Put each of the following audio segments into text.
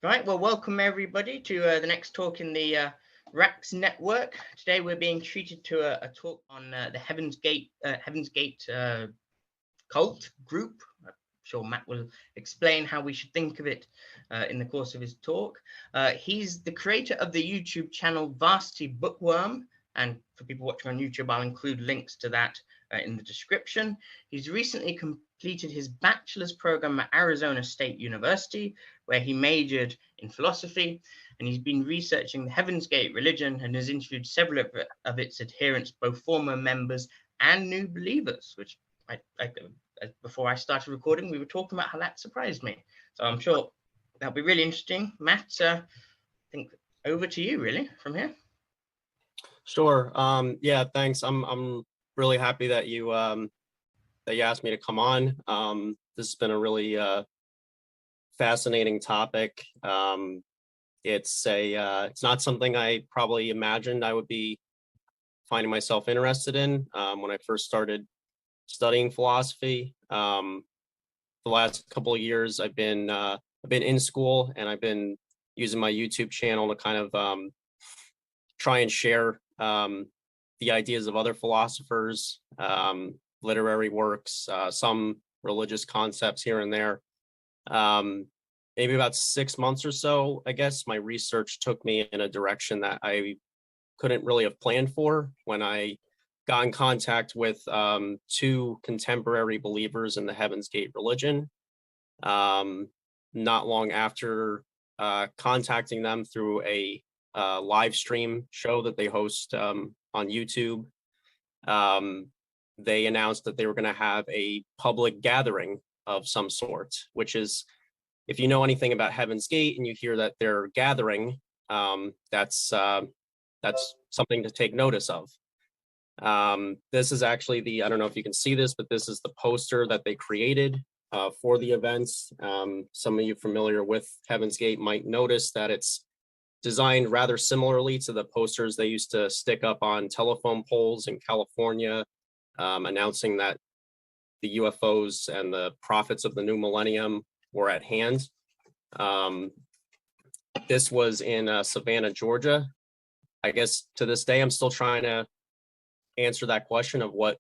Right, well, welcome everybody to the next talk in the RACS network. Today we're being treated to a talk on the Heaven's Gate cult group. I'm sure Matt will explain how we should think of it in the course of his talk. He's the creator of the YouTube channel Varsity Bookworm, and for people watching on YouTube, I'll include links to that in the description. He's recently completed his bachelor's program at Arizona State University, where he majored in philosophy, and he's been researching the Heaven's Gate religion and has interviewed several of its adherents, both former members and new believers, which before I started recording, we were talking about how that surprised me. So I'm sure that'll be really interesting. Matt, I think over to you really from here. Sure. Yeah, thanks. I'm really happy that you asked me to come on. This has been a really fascinating topic. It's not something I probably imagined I would be finding myself interested in when I first started studying philosophy. The last couple of years, I've been in school, and I've been using my YouTube channel to kind of try and share the ideas of other philosophers, literary works, some religious concepts here and there. Maybe about 6 months or so, I guess, my research took me in a direction that I couldn't really have planned for when I got in contact with two contemporary believers in the Heaven's Gate religion. Not long after contacting them through a live stream show that they host on YouTube, they announced that they were going to have a public gathering of some sort, which is, if you know anything about Heaven's Gate and you hear that they're gathering, that's something to take notice of. This is actually I don't know if you can see this, but this is the poster that they created for the events. Some of you familiar with Heaven's Gate might notice that it's designed rather similarly to the posters they used to stick up on telephone poles in California, announcing that the UFOs and the prophets of the new millennium were at hand. This was in Savannah, Georgia. I guess to this day, I'm still trying to answer that question of what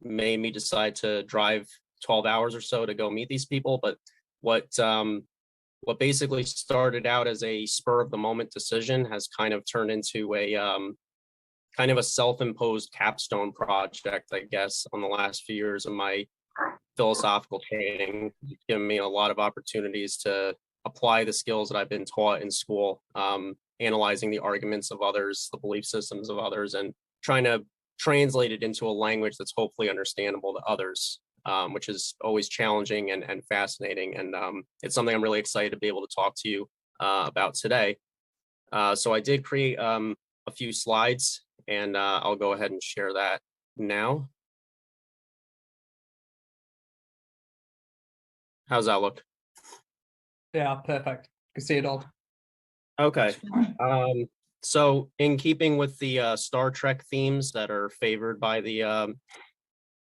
made me decide to drive 12 hours or so to go meet these people. But what basically started out as a spur of the moment decision has kind of turned into a kind of a self-imposed capstone project, I guess, on the last few years of my philosophical training. It's given me a lot of opportunities to apply the skills that I've been taught in school, analyzing the arguments of others, the belief systems of others, and trying to translate it into a language that's hopefully understandable to others, which is always challenging and fascinating. And it's something I'm really excited to be able to talk to you about today. So I did create a few slides, and I'll go ahead and share that now. How's that look? Yeah, perfect. You can see it all. Okay. So in keeping with the Star Trek themes that are favored by the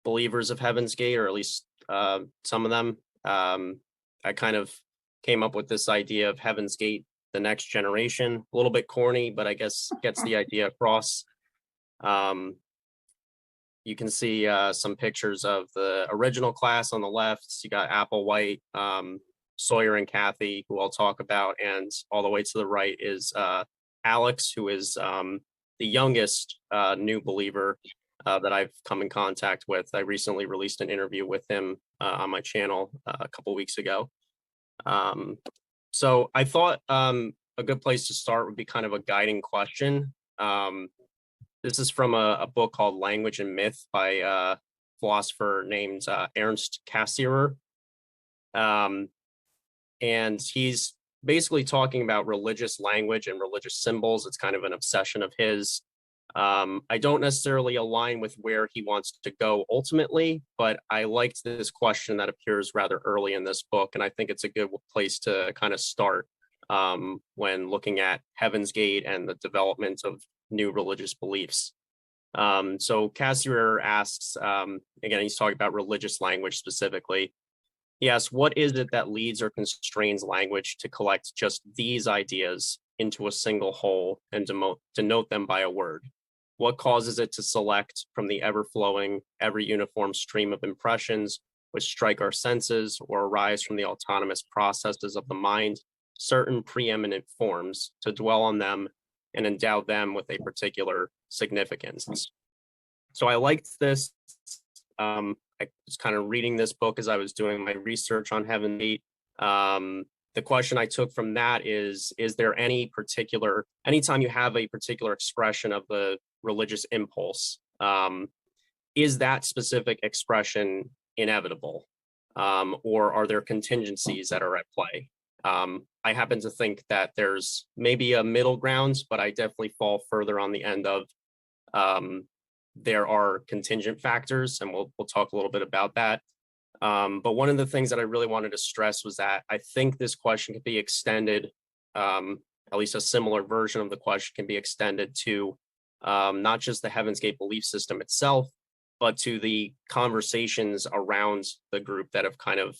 believers of Heaven's Gate, or at least some of them, I kind of came up with this idea of Heaven's Gate, the next generation. A little bit corny, but I guess gets the idea across. You can see some pictures of the original class on the left. You got Applewhite, Sawyer and Kathy, who I'll talk about, and all the way to the right is Alex, who is the youngest new believer that I've come in contact with. I recently released an interview with him on my channel a couple weeks ago. So I thought a good place to start would be kind of a guiding question. This is from a book called Language and Myth by a philosopher named Ernst Cassirer. And he's basically talking about religious language and religious symbols. It's kind of an obsession of his. I don't necessarily align with where he wants to go ultimately, but I liked this question that appears rather early in this book, and I think it's a good place to kind of start when looking at Heaven's Gate and the development of new religious beliefs. So Cassirer asks, again, he's talking about religious language specifically. he asks, what is it that leads or constrains language to collect just these ideas into a single whole and denote them by a word? What causes it to select from the ever-flowing, ever-uniform stream of impressions which strike our senses or arise from the autonomous processes of the mind certain preeminent forms, to dwell on them and endow them with a particular significance? So I liked this. I was kind of reading this book as I was doing my research on Heaven's Gate. The question I took from that is there any particular, anytime you have a particular expression of the religious impulse, is that specific expression inevitable? Or are there contingencies that are at play? I happen to think that there's maybe a middle ground, but I definitely fall further on the end of there are contingent factors, and we'll talk a little bit about that. But one of the things that I really wanted to stress was that I think this question can be extended, at least a similar version of the question can be extended to not just the Heaven's Gate belief system itself, but to the conversations around the group that have kind of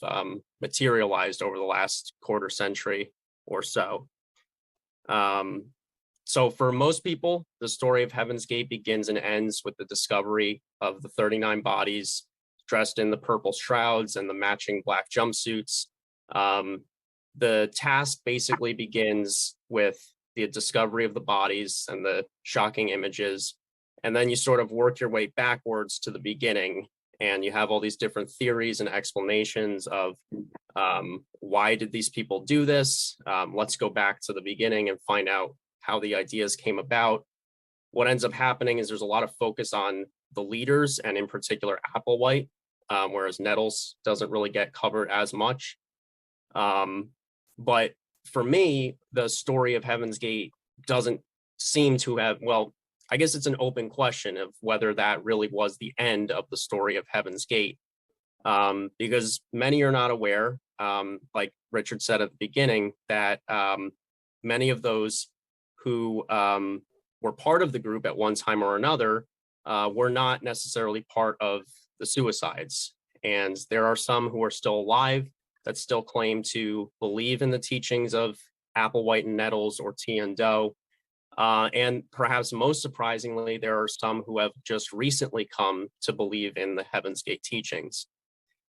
materialized over the last quarter century or so. So for most people, the story of Heaven's Gate begins and ends with the discovery of the 39 bodies dressed in the purple shrouds and the matching black jumpsuits. The task basically begins with the discovery of the bodies and the shocking images. And then you sort of work your way backwards to the beginning, and you have all these different theories and explanations of why did these people do this? Let's go back to the beginning and find out how the ideas came about. What ends up happening is there's a lot of focus on the leaders, and in particular Applewhite, whereas Nettles doesn't really get covered as much. But for me, the story of Heaven's Gate doesn't seem to have, well, I guess it's an open question of whether that really was the end of the story of Heaven's Gate, because many are not aware, like Richard said at the beginning, that many of those who were part of the group at one time or another were not necessarily part of the suicides. And there are some who are still alive that still claim to believe in the teachings of Applewhite and Nettles or T and Doe. And perhaps most surprisingly, there are some who have just recently come to believe in the Heaven's Gate teachings.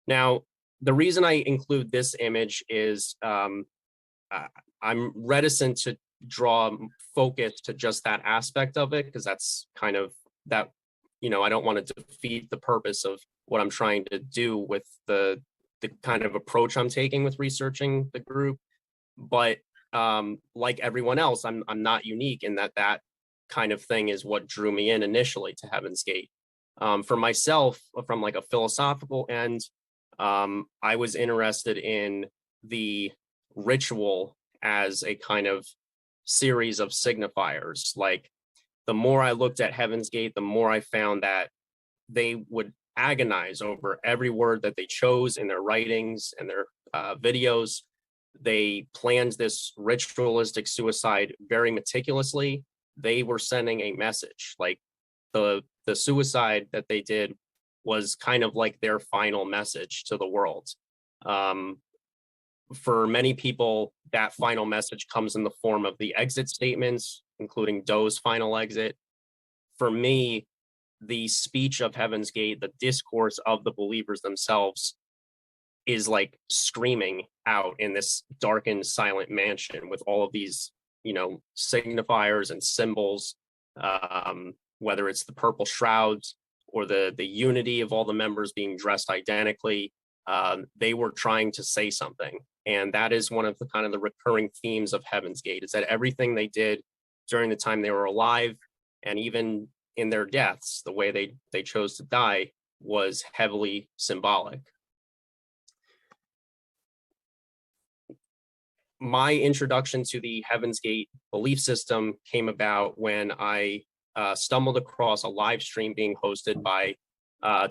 Now, the reason I include this image is I'm reticent to draw focus to just that aspect of it, because that's kind of that, you know, I don't want to defeat the purpose of what I'm trying to do with the kind of approach I'm taking with researching the group. But like everyone else, I'm not unique in that kind of thing is what drew me in initially to Heaven's Gate. For myself, from like a philosophical end, I was interested in the ritual as a kind of series of signifiers. Like, the more I looked at Heaven's Gate, the more I found that they would agonize over every word that they chose in their writings and their videos. They planned this ritualistic suicide very meticulously. They were sending a message. Like, the suicide that they did was kind of like their final message to the world. For many people, that final message comes in the form of the exit statements, including Doe's final exit. For me, the speech of Heaven's Gate, the discourse of the believers themselves, is like screaming out in this darkened, silent mansion with all of these, you know, signifiers and symbols, whether it's the purple shrouds or the unity of all the members being dressed identically. They were trying to say something. And that is one of the kind of the recurring themes of Heaven's Gate, is that everything they did during the time they were alive, and even in their deaths, the way they chose to die, was heavily symbolic. My introduction to the Heaven's Gate belief system came about when I stumbled across a live stream being hosted by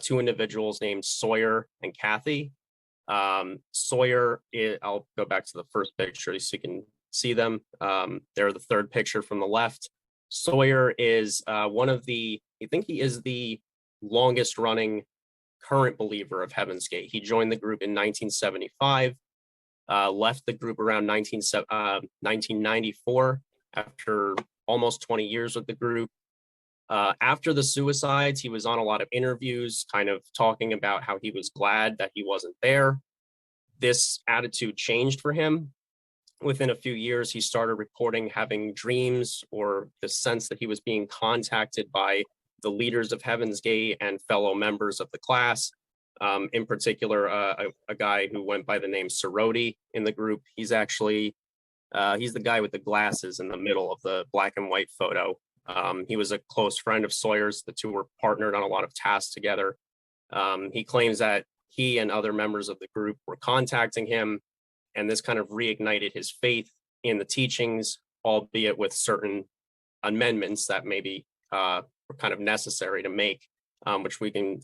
two individuals named Sawyer and Kathy. Sawyer, I'll go back to the first picture so you can see them. They're the third picture from the left. Sawyer is one of the, I think he is the longest running current believer of Heaven's Gate. He joined the group in 1975, left the group around 1994 after almost 20 years with the group. After the suicides, he was on a lot of interviews, kind of talking about how he was glad that he wasn't there. This attitude changed for him. Within a few years, he started reporting having dreams or the sense that he was being contacted by the leaders of Heaven's Gate and fellow members of the class. In particular, a guy who went by the name Soroti in the group. He's actually, he's the guy with the glasses in the middle of the black and white photo. He was a close friend of Sawyer's. The two were partnered on a lot of tasks together. He claims that he and other members of the group were contacting him, and this kind of reignited his faith in the teachings, albeit with certain amendments that maybe were kind of necessary to make, which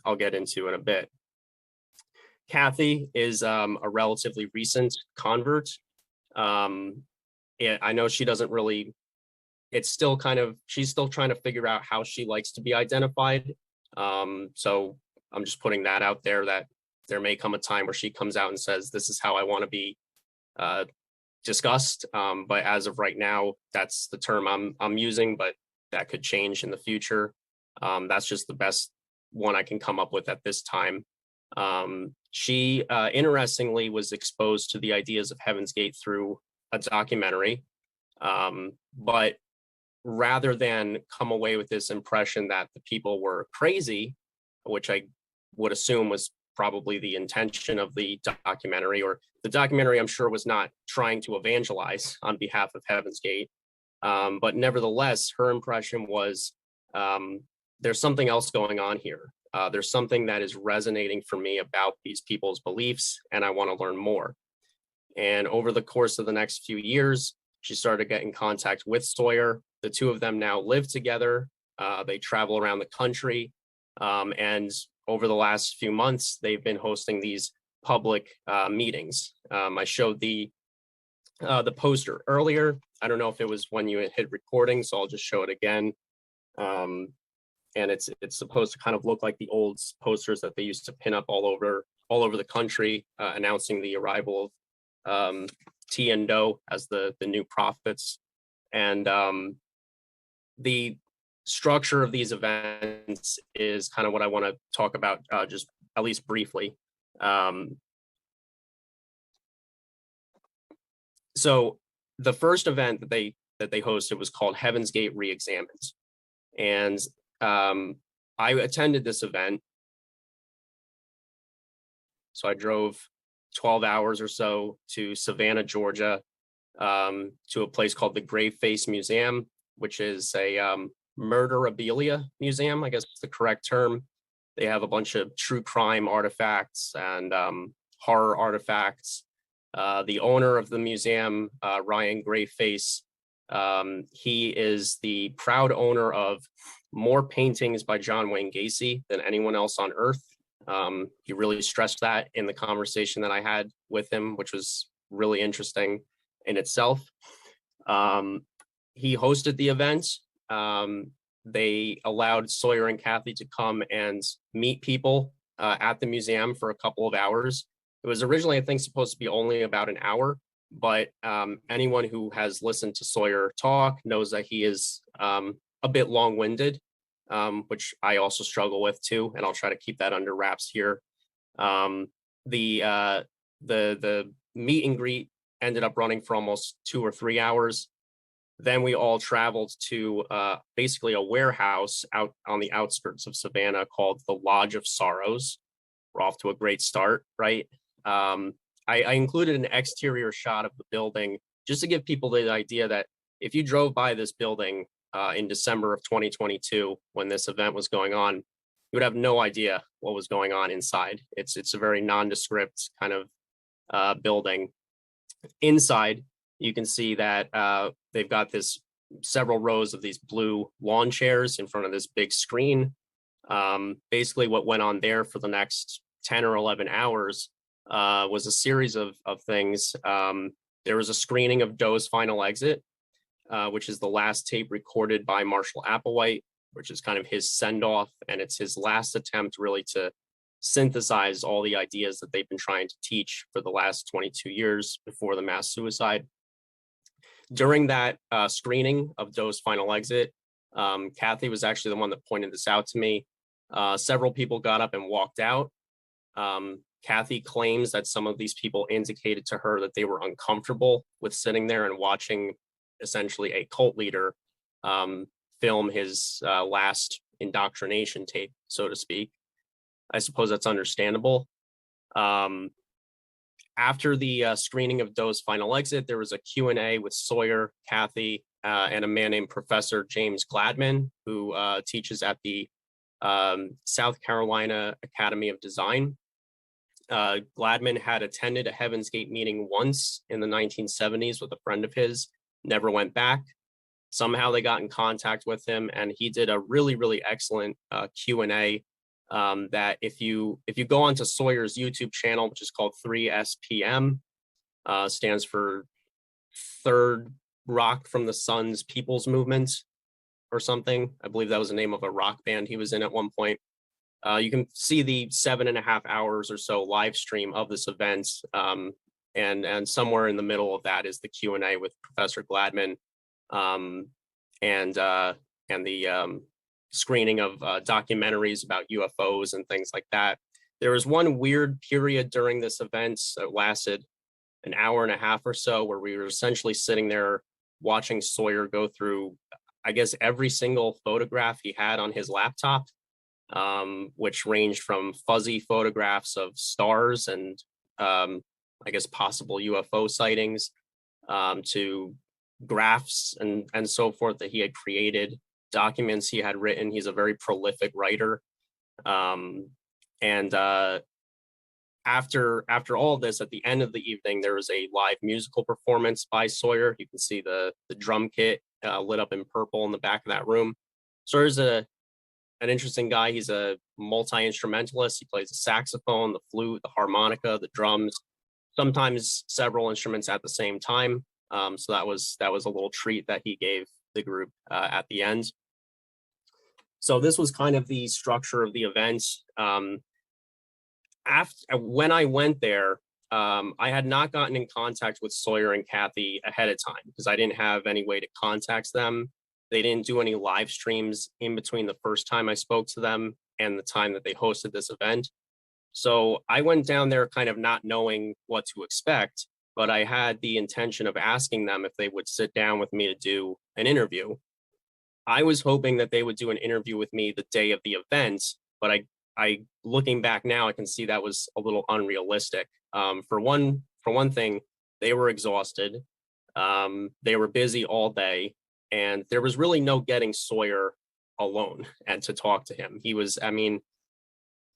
I'll get into in a bit. Kathy is a relatively recent convert. I know she doesn't really, it's still kind of, she's still trying to figure out how she likes to be identified. So I'm just putting that out there, that there may come a time where she comes out and says, this is how I want to be discussed. But as of right now, that's the term I'm using, but that could change in the future. That's just the best one I can come up with at this time. She interestingly was exposed to the ideas of Heaven's Gate through a documentary, but rather than come away with this impression that the people were crazy, which I would assume was probably the intention of the documentary, or the documentary I'm sure was not trying to evangelize on behalf of Heaven's Gate, but nevertheless her impression was there's something else going on here. There's something that is resonating for me about these people's beliefs, and I want to learn more. And over the course of the next few years, she started getting contact with Sawyer. The two of them now live together. They travel around the country. And over the last few months, they've been hosting these public meetings. I showed the poster earlier. I don't know if it was when you hit recording, so I'll just show it again. And it's supposed to kind of look like the old posters that they used to pin up all over the country, announcing the arrival of T and Do as the new prophets. And the structure of these events is kind of what I want to talk about, just at least briefly. So the first event that they hosted was called Heaven's Gate Reexamined, and I attended this event. So I drove 12 hours or so to Savannah, Georgia, to a place called the Grave Face Museum, which is a murderabilia museum, I guess is the correct term. They have a bunch of true crime artifacts and horror artifacts. The owner of the museum, Ryan Graveface, he is the proud owner of more paintings by John Wayne Gacy than anyone else on earth. He really stressed that in the conversation that I had with him, which was really interesting in itself. He hosted the event. They allowed Sawyer and Kathy to come and meet people at the museum for a couple of hours. It was originally, I think, supposed to be only about an hour, but anyone who has listened to Sawyer talk knows that he is a bit long-winded, which I also struggle with too, and I'll try to keep that under wraps here. The meet and greet ended up running for almost 2 or 3 hours. Then we all traveled to basically a warehouse out on the outskirts of Savannah called the Lodge of Sorrows. We're off to a great start, right? I included an exterior shot of the building just to give people the idea that if you drove by this building in December of 2022, when this event was going on, you would have no idea what was going on inside. It's a very nondescript kind of building. Inside, you can see that they've got several rows of these blue lawn chairs in front of this big screen. Basically, what went on there for the next 10 or 11 hours was a series of things. There was a screening of Doe's Final Exit, which is the last tape recorded by Marshall Applewhite, which is kind of his send-off, and it's his last attempt really to synthesize all the ideas that they've been trying to teach for the last 22 years before the mass suicide. During that screening of Doe's Final Exit, Kathy was actually the one that pointed this out to me. Several people got up and walked out. Kathy claims that some of these people indicated to her that they were uncomfortable with sitting there and watching essentially a cult leader film his last indoctrination tape, so to speak. I suppose that's understandable. After the screening of Doe's Final Exit, there was a Q&A with Sawyer, Kathy, and a man named Professor James Gladman, who teaches at the South Carolina Academy of Design. Gladman had attended a Heaven's Gate meeting once in the 1970s with a friend of his, never went back. Somehow they got in contact with him, and he did a really, really excellent Q&A that if you go onto Sawyer's YouTube channel, which is called 3SPM, stands for Third Rock from the Sun's People's Movement or something. I believe that was the name of a rock band he was in at one point. You can see the 7.5 hours or so live stream of this event, and somewhere in the middle of that is the Q&A with Professor Gladman, and the screening of documentaries about UFOs and things like that. There was one weird period during this event that lasted an hour and a half or so, where we were essentially sitting there watching Sawyer go through, I guess, every single photograph he had on his laptop, which ranged from fuzzy photographs of stars and I guess possible UFO sightings, to graphs and so forth that he had created, documents he had written. He's a very prolific writer. After all this, at the end of the evening, there was a live musical performance by Sawyer. You can see the drum kit lit up in purple in the back of that room. Sawyer's an interesting guy. He's a multi-instrumentalist. He plays the saxophone, the flute, the harmonica, the drums, sometimes several instruments at the same time. So that was a little treat that he gave the group at the end. So this was kind of the structure of the event. When I went there, I had not gotten in contact with Sawyer and Kathy ahead of time because I didn't have any way to contact them. They didn't do any live streams in between the first time I spoke to them and the time that they hosted this event. So I went down there kind of not knowing what to expect, but I had the intention of asking them if they would sit down with me to do an interview. I was hoping that they would do an interview with me the day of the event, but I looking back now, I can see that was a little unrealistic. For one thing, they were exhausted. They were busy all day, and there was really no getting Sawyer alone and to talk to him.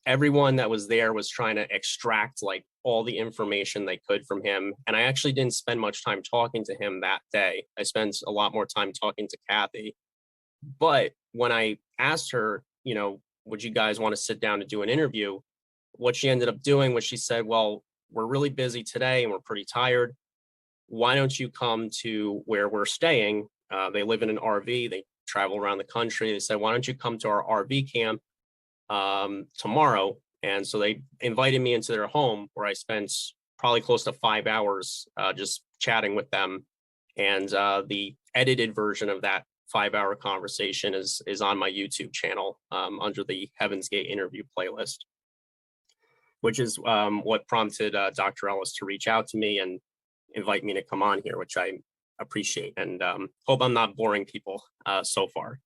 Everyone that was there was trying to extract like all the information they could from him. And I actually didn't spend much time talking to him that day. I spent a lot more time talking to Kathy. But when I asked her, would you guys want to sit down to do an interview? What she ended up doing was she said, well, we're really busy today and we're pretty tired. Why don't you come to where we're staying? They live in an RV. They travel around the country. They said, why don't you come to our RV camp tomorrow? And so they invited me into their home, where I spent probably close to 5 hours just chatting with them. And the edited version of that 5-hour conversation is on my YouTube channel under the Heaven's Gate interview playlist, which is what prompted Dr. Ellis to reach out to me and invite me to come on here, which I appreciate, and hope I'm not boring people so far.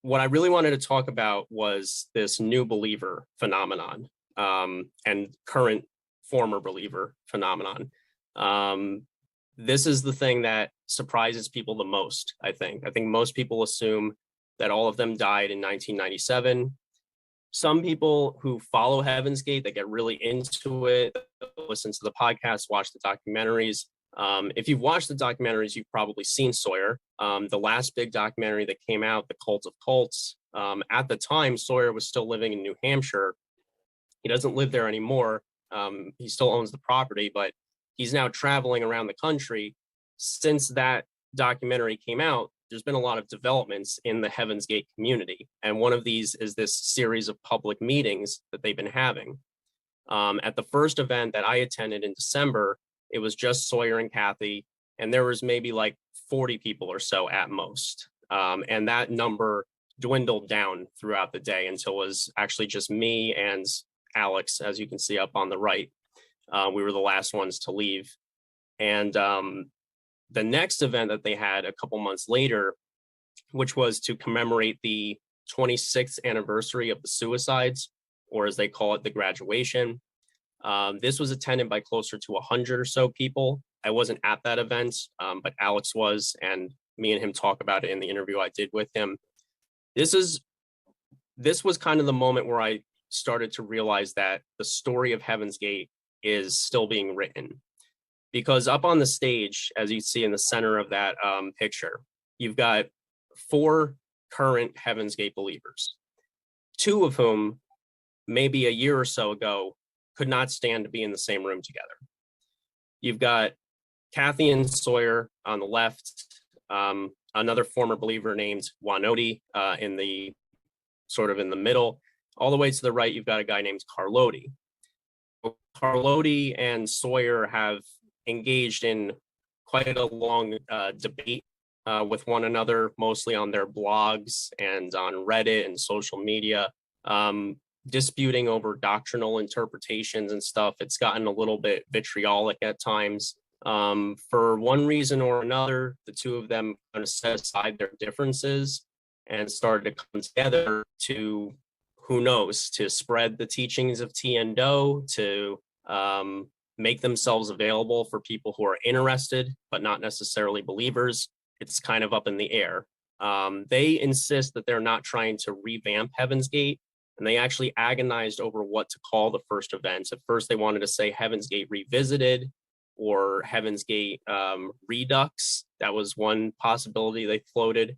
What I really wanted to talk about was this new believer phenomenon and current former believer phenomenon. This is the thing that surprises people the most, I think. I think most people assume that all of them died in 1997. Some people who follow Heaven's Gate, they get really into it, listen to the podcast, watch the documentaries. If you've watched the documentaries, you've probably seen Sawyer. The last big documentary that came out, The Cult of Cults, at the time, Sawyer was still living in New Hampshire. He doesn't live there anymore. He still owns the property, but he's now traveling around the country. Since that documentary came out, there's been a lot of developments in the Heaven's Gate community. And one of these is this series of public meetings that they've been having. At the first event that I attended in December, it was just Sawyer and Kathy, and there was maybe like 40 people or so at most. And that number dwindled down throughout the day until it was actually just me and Alex, as you can see up on the right. We were the last ones to leave. And the next event that they had a couple months later, which was to commemorate the 26th anniversary of the suicides, or as they call it, the graduation. This was attended by closer to 100 or so people. I wasn't at that event, but Alex was, and me and him talk about it in the interview I did with him. This was kind of the moment where I started to realize that the story of Heaven's Gate is still being written. Because up on the stage, as you see in the center of that picture, you've got 4 current Heaven's Gate believers, 2 of whom maybe a year or so ago could not stand to be in the same room together. You've got Kathy and Sawyer on the left, another former believer named Wanoti in the middle. All the way to the right, you've got a guy named Carloti. Carloti and Sawyer have engaged in quite a long debate with one another, mostly on their blogs and on Reddit and social media, disputing over doctrinal interpretations and stuff. It's gotten a little bit vitriolic at times. For one reason or another, the two of them kind of set aside their differences and started to come together to, who knows, to spread the teachings of Tiendo, to make themselves available for people who are interested, but not necessarily believers. It's kind of up in the air. They insist that they're not trying to revamp Heaven's Gate, and they actually agonized over what to call the first event. At first, they wanted to say Heaven's Gate Revisited or Heaven's Gate Redux. That was one possibility they floated.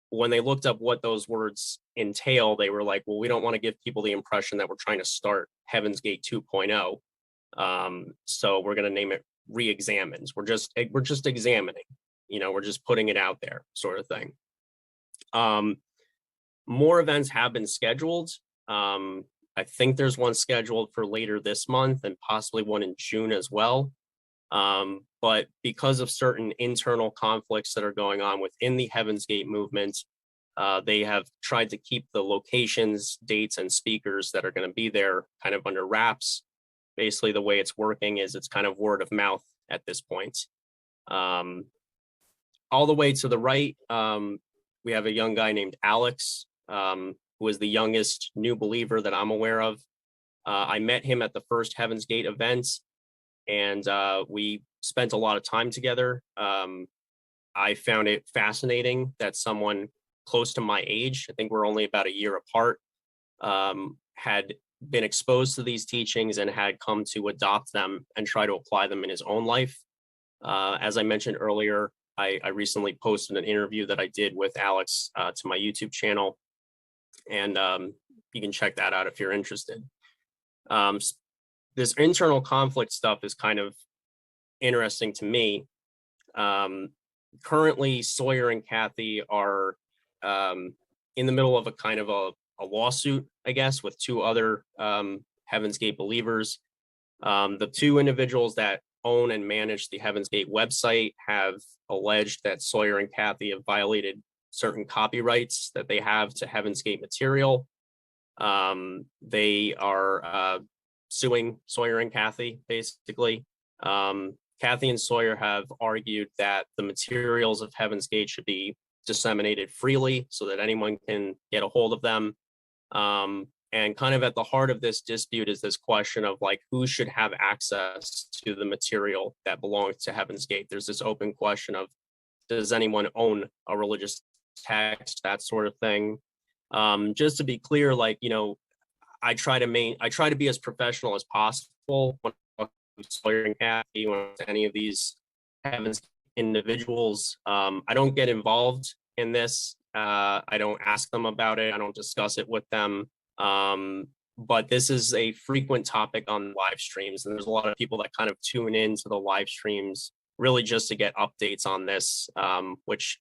When they looked up what those words entail, they were like, well, we don't want to give people the impression that we're trying to start Heaven's Gate 2.0. So we're going to name it Reexamined. We're just examining, we're just putting it out there, sort of thing. More events have been scheduled. I think there's one scheduled for later this month and possibly one in June as well. But because of certain internal conflicts that are going on within the Heaven's Gate movement, they have tried to keep the locations, dates, and speakers that are going to be there kind of under wraps. Basically, the way it's working is it's kind of word of mouth at this point. All the way to the right, we have a young guy named Alex, who is the youngest new believer that I'm aware of. I met him at the first Heaven's Gate event, and we spent a lot of time together. I found it fascinating that someone close to my age, I think we're only about a year apart, had been exposed to these teachings and had come to adopt them and try to apply them in his own life. As I mentioned earlier, I recently posted an interview that I did with Alex to my YouTube channel, and you can check that out if you're interested. This internal conflict stuff is kind of interesting to me. Currently, Sawyer and Kathy are in the middle of a kind of a lawsuit, I guess, with 2 other Heaven's Gate believers. The 2 individuals that own and manage the Heaven's Gate website have alleged that Sawyer and Kathy have violated certain copyrights that they have to Heaven's Gate material. They are suing Sawyer and Kathy, basically. Kathy and Sawyer have argued that the materials of Heaven's Gate should be disseminated freely so that anyone can get a hold of them. And kind of at the heart of this dispute is this question of like, who should have access to the material that belongs to Heaven's Gate? There's this open question of, does anyone own a religious text, that sort of thing. Just to be clear, like, I try to be as professional as possible when I talk to Sawyer and Kathy, when to any of these Heaven's individuals. I don't get involved in this. I don't ask them about it. I don't discuss it with them. But this is a frequent topic on live streams, and there's a lot of people that kind of tune in to the live streams really just to get updates on this, which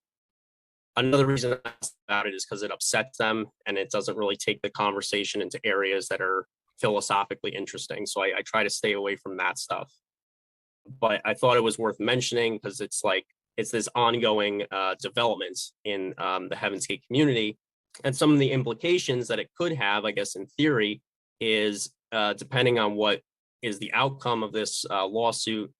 Another reason I asked about it is because it upsets them and it doesn't really take the conversation into areas that are philosophically interesting. So I try to stay away from that stuff. But I thought it was worth mentioning because it's this ongoing development in the Heaven's Gate community. And some of the implications that it could have, I guess, in theory, is depending on what is the outcome of this lawsuit,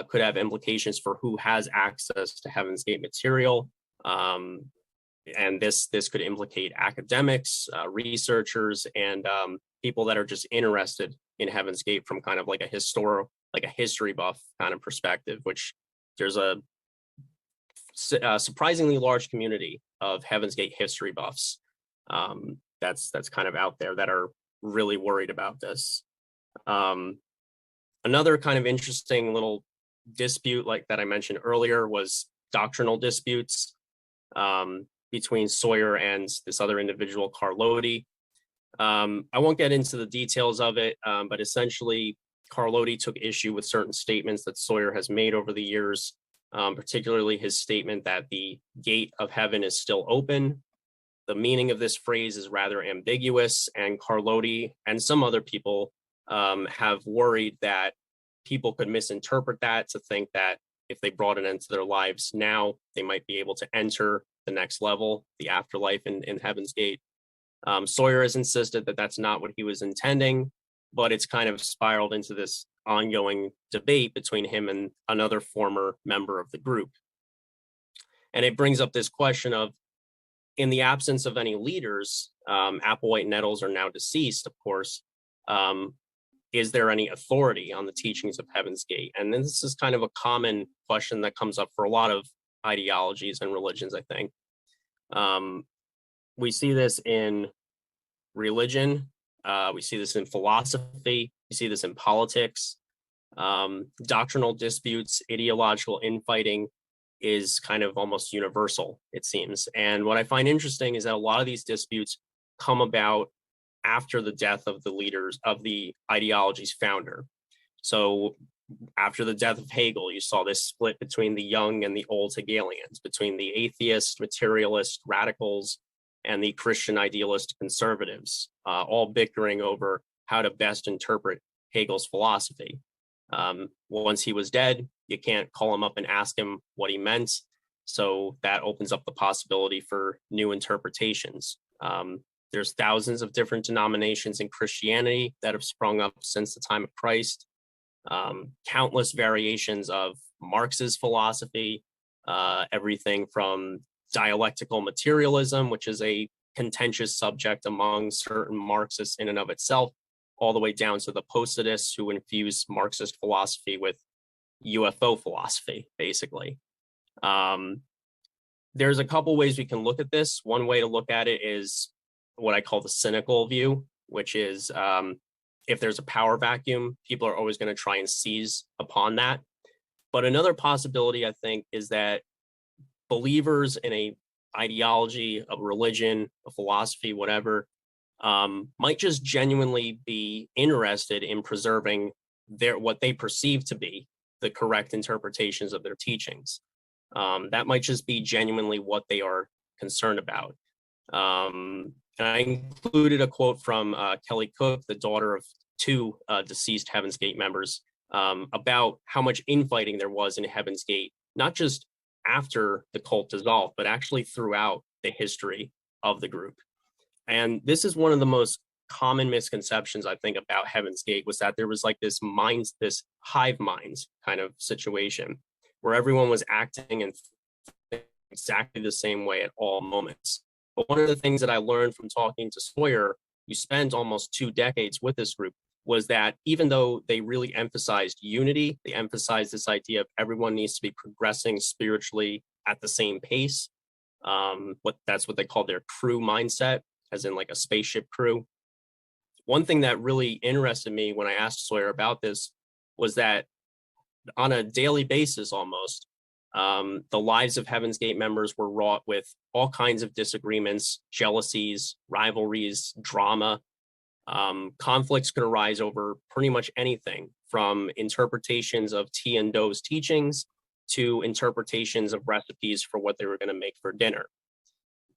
could have implications for who has access to Heaven's Gate material. And this could implicate academics, researchers, and people that are just interested in Heaven's Gate from kind of like a history buff kind of perspective, which there's a surprisingly large community of Heaven's Gate history buffs that's kind of out there that are really worried about this. Another kind of interesting little dispute like that I mentioned earlier was doctrinal disputes between Sawyer and this other individual, Carlotti. I won't get into the details of it, but essentially Carlotti took issue with certain statements that Sawyer has made over the years, particularly his statement that the gate of heaven is still open. The meaning of this phrase is rather ambiguous, and Carlotti and some other people have worried that people could misinterpret that to think that if they brought it into their lives now, they might be able to enter the next level, the afterlife in Heaven's Gate. Sawyer has insisted that that's not what he was intending, but it's kind of spiraled into this ongoing debate between him and another former member of the group. And it brings up this question of, in the absence of any leaders, Applewhite Nettles are now deceased, of course, is there any authority on the teachings of Heaven's Gate? And this is kind of a common question that comes up for a lot of ideologies and religions, I think. We see this in religion, we see this in philosophy, we see this in politics. Doctrinal disputes, ideological infighting is kind of almost universal, it seems. And what I find interesting is that a lot of these disputes come about after the death of the leaders of the ideology's founder. So after the death of Hegel, you saw this split between the young and the old Hegelians, between the atheist, materialist, radicals, and the Christian idealist conservatives, all bickering over how to best interpret Hegel's philosophy. Once he was dead, you can't call him up and ask him what he meant. So that opens up the possibility for new interpretations. There's thousands of different denominations in Christianity that have sprung up since the time of Christ. Countless variations of Marx's philosophy, everything from dialectical materialism, which is a contentious subject among certain Marxists in and of itself, all the way down to the positists who infuse Marxist philosophy with UFO philosophy, basically. There's a couple ways we can look at this. One way to look at it is what I call the cynical view, which is if there's a power vacuum, people are always going to try and seize upon that. But another possibility, I think, is that believers in a ideology, a religion, a philosophy, whatever, might just genuinely be interested in preserving what they perceive to be the correct interpretations of their teachings. That might just be genuinely what they are concerned about. And I included a quote from Kelly Cook, the daughter of two deceased Heaven's Gate members, about how much infighting there was in Heaven's Gate, not just after the cult dissolved, but actually throughout the history of the group. And this is one of the most common misconceptions, I think, about Heaven's Gate, was that there was like this hive minds kind of situation where everyone was acting in exactly the same way at all moments. But one of the things that I learned from talking to Sawyer, who spent almost 2 decades with this group, was that even though they really emphasized unity, they emphasized this idea of everyone needs to be progressing spiritually at the same pace. That's what they call their crew mindset, as in like a spaceship crew. One thing that really interested me when I asked Sawyer about this was that on a daily basis almost, the lives of Heaven's Gate members were wrought with all kinds of disagreements, jealousies, rivalries, drama. Conflicts could arise over pretty much anything, from interpretations of T and Do's teachings to interpretations of recipes for what they were going to make for dinner.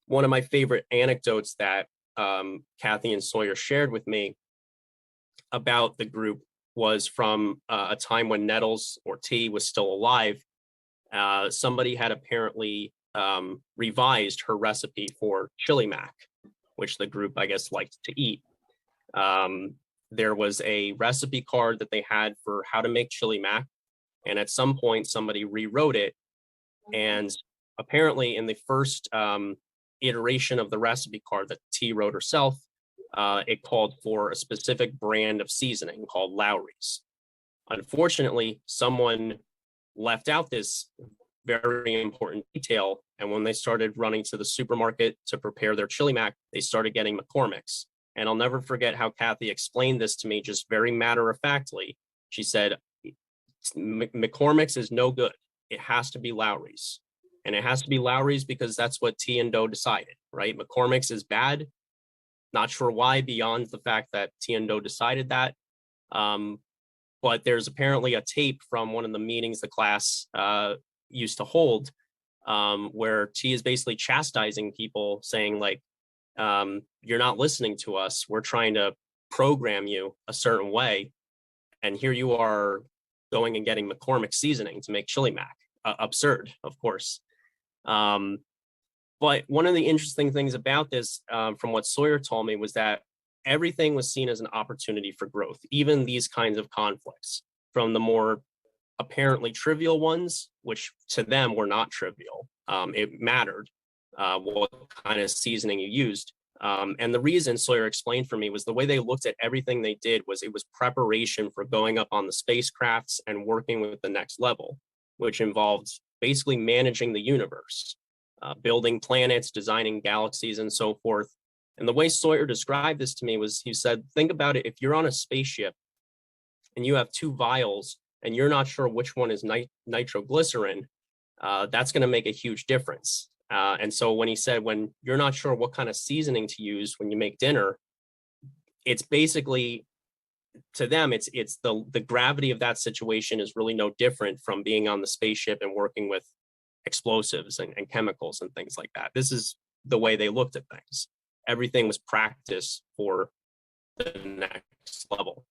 one of my favorite anecdotes that Kathy and Sawyer shared with me about the group was from a time when Nettles or T was still alive. Somebody had apparently revised her recipe for chili mac, which the group, I guess, liked to eat. There was a recipe card that they had for how to make chili mac, and at some point somebody rewrote it, and apparently in the first iteration of the recipe card that T wrote herself, it called for a specific brand of seasoning called Lowry's. Unfortunately, someone left out this very important detail, and when they started running to the supermarket to prepare their chili mac, they started getting McCormick's. And I'll never forget how Kathy explained this to me just very matter-of-factly. She said, McCormick's is no good. It has to be Lowry's. And it has to be Lowry's because that's what T and Doe decided, right? McCormick's is bad. Not sure why, beyond the fact that T and Doe decided that. But there's apparently a tape from one of the meetings the class used to hold, where T is basically chastising people, saying like, you're not listening to us. We're trying to program you a certain way. And here you are going and getting McCormick seasoning to make chili mac. Absurd, of course. But one of the interesting things about this, from what Sawyer told me, was that everything was seen as an opportunity for growth, even these kinds of conflicts, from the more apparently trivial ones, which to them were not trivial. It mattered what kind of seasoning you used. And the reason Sawyer explained for me was the way they looked at everything they did was it was preparation for going up on the spacecrafts and working with the next level, which involved basically managing the universe, building planets, designing galaxies, and so forth. And the way Sawyer described this to me was, he said, think about it, if you're on a spaceship and you have two vials and you're not sure which one is nitroglycerin, that's going to make a huge difference. And so when he said, when you're not sure what kind of seasoning to use when you make dinner, it's basically, to them, it's the gravity of that situation is really no different from being on the spaceship and working with explosives and chemicals and things like that. This is the way they looked at things. Everything was practice for the next level.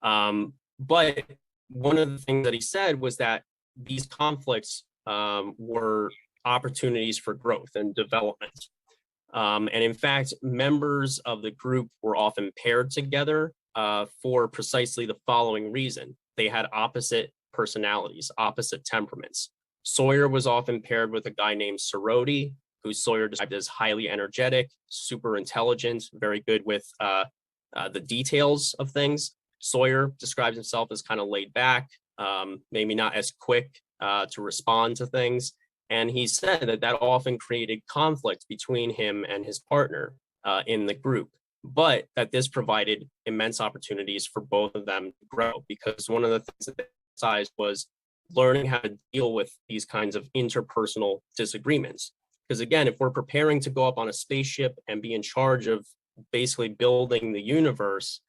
But one of the things that he said was that these conflicts were opportunities for growth and development. And in fact, members of the group were often paired together for precisely the following reason. They had opposite personalities, opposite temperaments. Sawyer was often paired with a guy named Soroti, who Sawyer described as highly energetic, super intelligent, very good with the details of things. Sawyer describes himself as kind of laid back, maybe not as quick to respond to things. And he said that that often created conflict between him and his partner in the group, but that this provided immense opportunities for both of them to grow, because one of the things that they emphasized was learning how to deal with these kinds of interpersonal disagreements. Because again, if we're preparing to go up on a spaceship and be in charge of basically building the universe,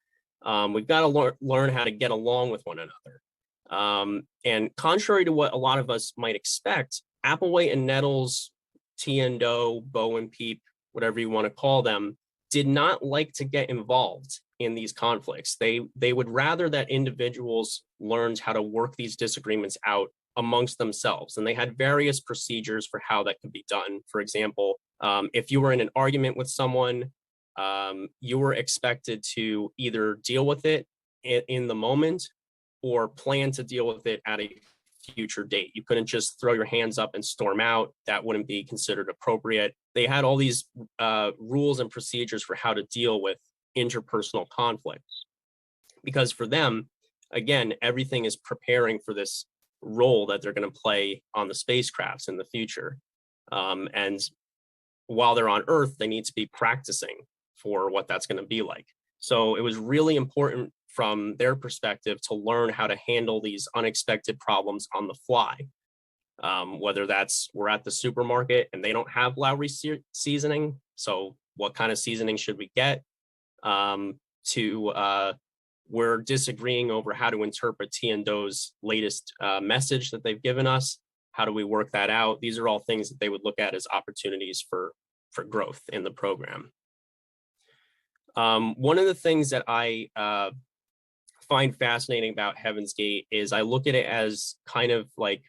we've got to learn how to get along with one another. And contrary to what a lot of us might expect, Applewhite and Nettles, T and Doe, Bo and Peep, whatever you want to call them, did not like to get involved in these conflicts. They would rather that individuals learned how to work these disagreements out amongst themselves. And they had various procedures for how that could be done. For example, if you were in an argument with someone, you were expected to either deal with it in the moment or plan to deal with it at a future date. You couldn't just throw your hands up and storm out. That wouldn't be considered appropriate. They had all these rules and procedures for how to deal with interpersonal conflicts. Because for them, again, everything is preparing for this role that they're going to play on the spacecrafts in the future. And while they're on Earth, they need to be practicing for what that's going to be like. So it was really important from their perspective to learn how to handle these unexpected problems on the fly. Whether that's we're at the supermarket and they don't have Lowry seasoning, so what kind of seasoning should we get? We're disagreeing over how to interpret T and Doe's latest message that they've given us. How do we work that out? These are all things that they would look at as opportunities for growth in the program. One of the things that I find fascinating about Heaven's Gate is I look at it as kind of like,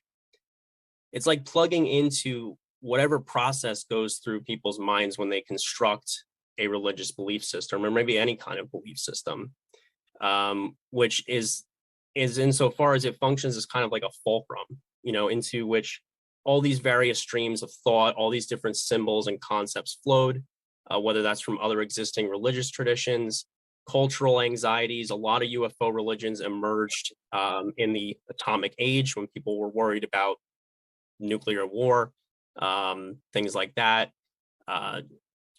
it's like plugging into whatever process goes through people's minds when they construct a religious belief system, or maybe any kind of belief system, which is insofar as it functions as kind of like a fulcrum, into which all these various streams of thought, all these different symbols and concepts flowed, whether that's from other existing religious traditions, cultural anxieties. A lot of UFO religions emerged in the atomic age when people were worried about nuclear war, things like that.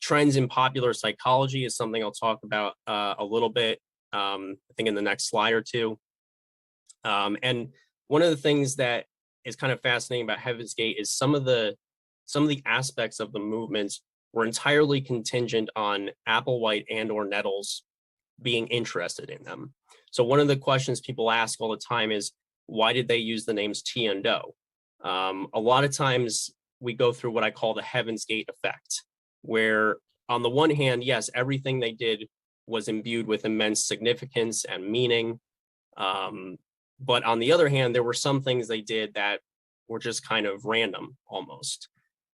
Trends in popular psychology is something I'll talk about a little bit, I think in the next slide or two. And one of the things that is kind of fascinating about Heaven's Gate is some of the aspects of the movement were entirely contingent on Applewhite and or Nettles being interested in them. So one of the questions people ask all the time is, why did they use the names T and O? A lot of times we go through what I call the Heaven's Gate effect, where on the one hand, yes, everything they did was imbued with immense significance and meaning. But on the other hand, there were some things they did that were just kind of random almost.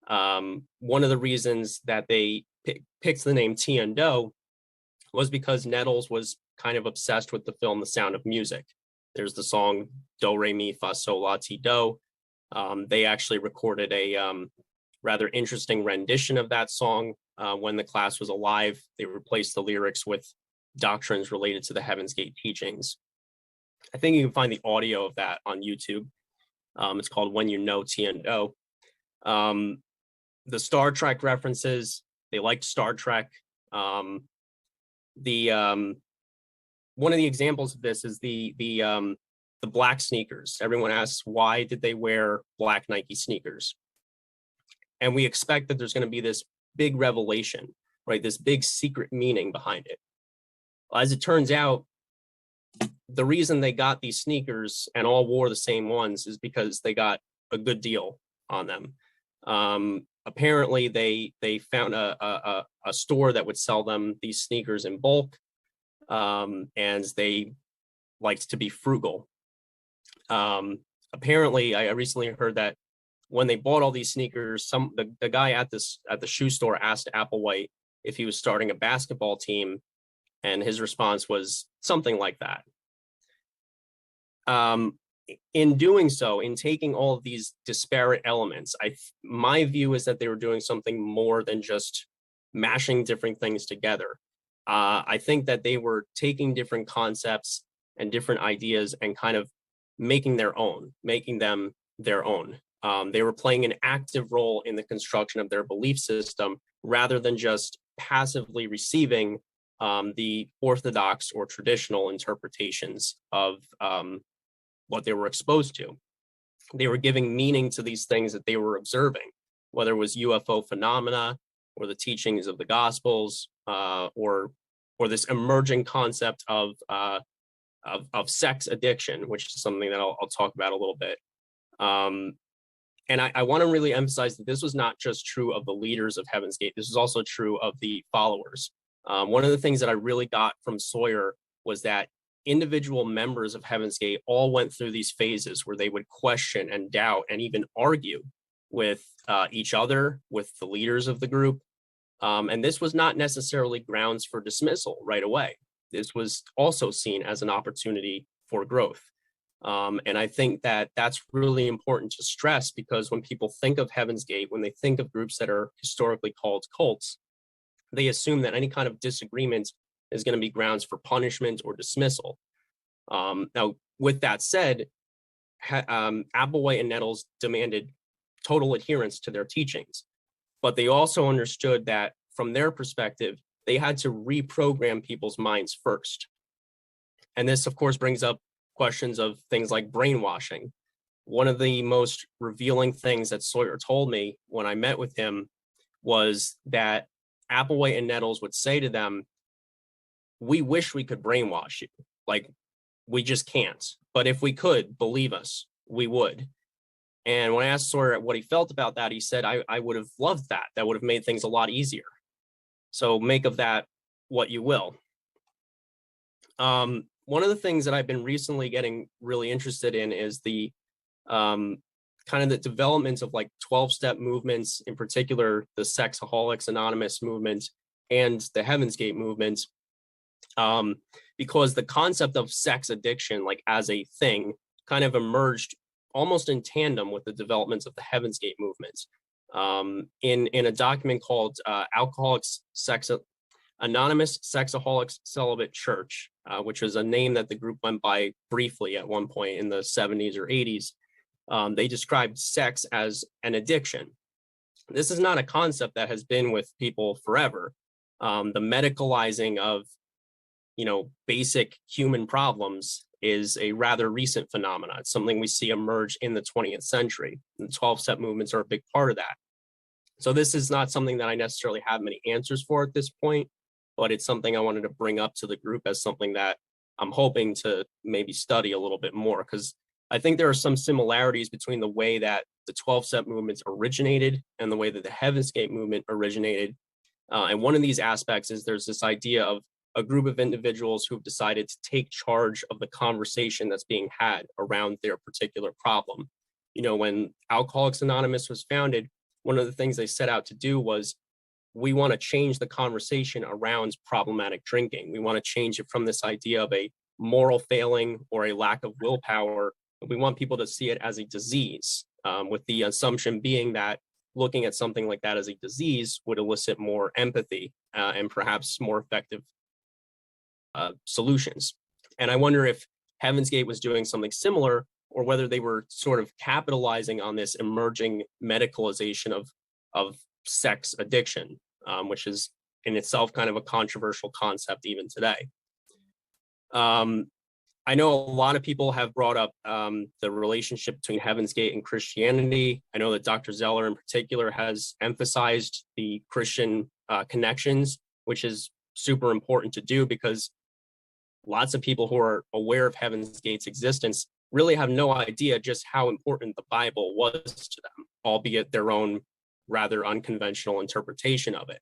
One of the reasons that they picked the name T and Do was because Nettles was kind of obsessed with the film The Sound of Music. There's the song Do, Re, Mi, Fa, Sol, La, Ti, Do. They actually recorded a rather interesting rendition of that song when the class was alive. They replaced the lyrics with doctrines related to the Heaven's Gate teachings. I think you can find the audio of that on YouTube. It's called When You Know T and O. The Star Trek references, they liked Star Trek. One of the examples of this is the black sneakers. Everyone asks, why did they wear black Nike sneakers? And we expect that there's going to be this big revelation, right? This big secret meaning behind it. As it turns out, the reason they got these sneakers and all wore the same ones is because they got a good deal on them. Apparently, they found a store that would sell them these sneakers in bulk, and they liked to be frugal. Apparently, I recently heard that when they bought all these sneakers, the guy at the shoe store asked Applewhite if he was starting a basketball team, and his response was something like that. In doing so, in taking all of these disparate elements, my view is that they were doing something more than just mashing different things together. I think that they were taking different concepts and different ideas and kind of making them their own. They were playing an active role in the construction of their belief system rather than just passively receiving the orthodox or traditional interpretations of what they were exposed to. They were giving meaning to these things that they were observing, whether it was UFO phenomena or the teachings of the Gospels, or this emerging concept of sex addiction, which is something that I'll talk about a little bit. And I want to really emphasize that this was not just true of the leaders of Heaven's Gate. This is also true of the followers. One of the things that I really got from Sawyer was that individual members of Heaven's Gate all went through these phases where they would question and doubt and even argue with each other, with the leaders of the group. And this was not necessarily grounds for dismissal right away. This was also seen as an opportunity for growth. And I think that that's really important to stress, because when people think of Heaven's Gate, when they think of groups that are historically called cults, they assume that any kind of disagreement is going to be grounds for punishment or dismissal. Now, with that said, Applewhite and Nettles demanded total adherence to their teachings, but they also understood that from their perspective, they had to reprogram people's minds first. And this, of course, brings up questions of things like brainwashing. One of the most revealing things that Sawyer told me when I met with him was that Applewhite and Nettles would say to them, "We wish we could brainwash you. Like, we just can't. But if we could, believe us, we would." And when I asked Sawyer what he felt about that, he said, I would have loved that. That would have made things a lot easier. So make of that what you will. One of the things that I've been recently getting really interested in is the kind of the development of like 12-step movements, in particular, the Sexaholics Anonymous movement and the Heaven's Gate movement, because the concept of sex addiction, like as a thing, kind of emerged almost in tandem with the developments of the Heaven's Gate movement. In a document called Anonymous Sexaholics Celibate Church, which was a name that the group went by briefly at one point in the 70s or 80s. They described sex as an addiction. This is not a concept that has been with people forever. The medicalizing of, basic human problems is a rather recent phenomenon. It's something we see emerge in the 20th century. And the 12-step movements are a big part of that. So this is not something that I necessarily have many answers for at this point, but it's something I wanted to bring up to the group as something that I'm hoping to maybe study a little bit more, because I think there are some similarities between the way that the 12-step movements originated and the way that the Heaven's Gate movement originated. And one of these aspects is there's this idea of a group of individuals who've decided to take charge of the conversation that's being had around their particular problem. When Alcoholics Anonymous was founded, one of the things they set out to do was, we want to change the conversation around problematic drinking. We want to change it from this idea of a moral failing or a lack of willpower. We want people to see it as a disease, with the assumption being that looking at something like that as a disease would elicit more empathy and perhaps more effective solutions. And I wonder if Heaven's Gate was doing something similar, or whether they were sort of capitalizing on this emerging medicalization of sex addiction, which is in itself kind of a controversial concept even today. I know a lot of people have brought up the relationship between Heaven's Gate and Christianity. I know that Dr. Zeller in particular has emphasized the Christian connections, which is super important to do, because lots of people who are aware of Heaven's Gate's existence really have no idea just how important the Bible was to them, albeit their own rather unconventional interpretation of it.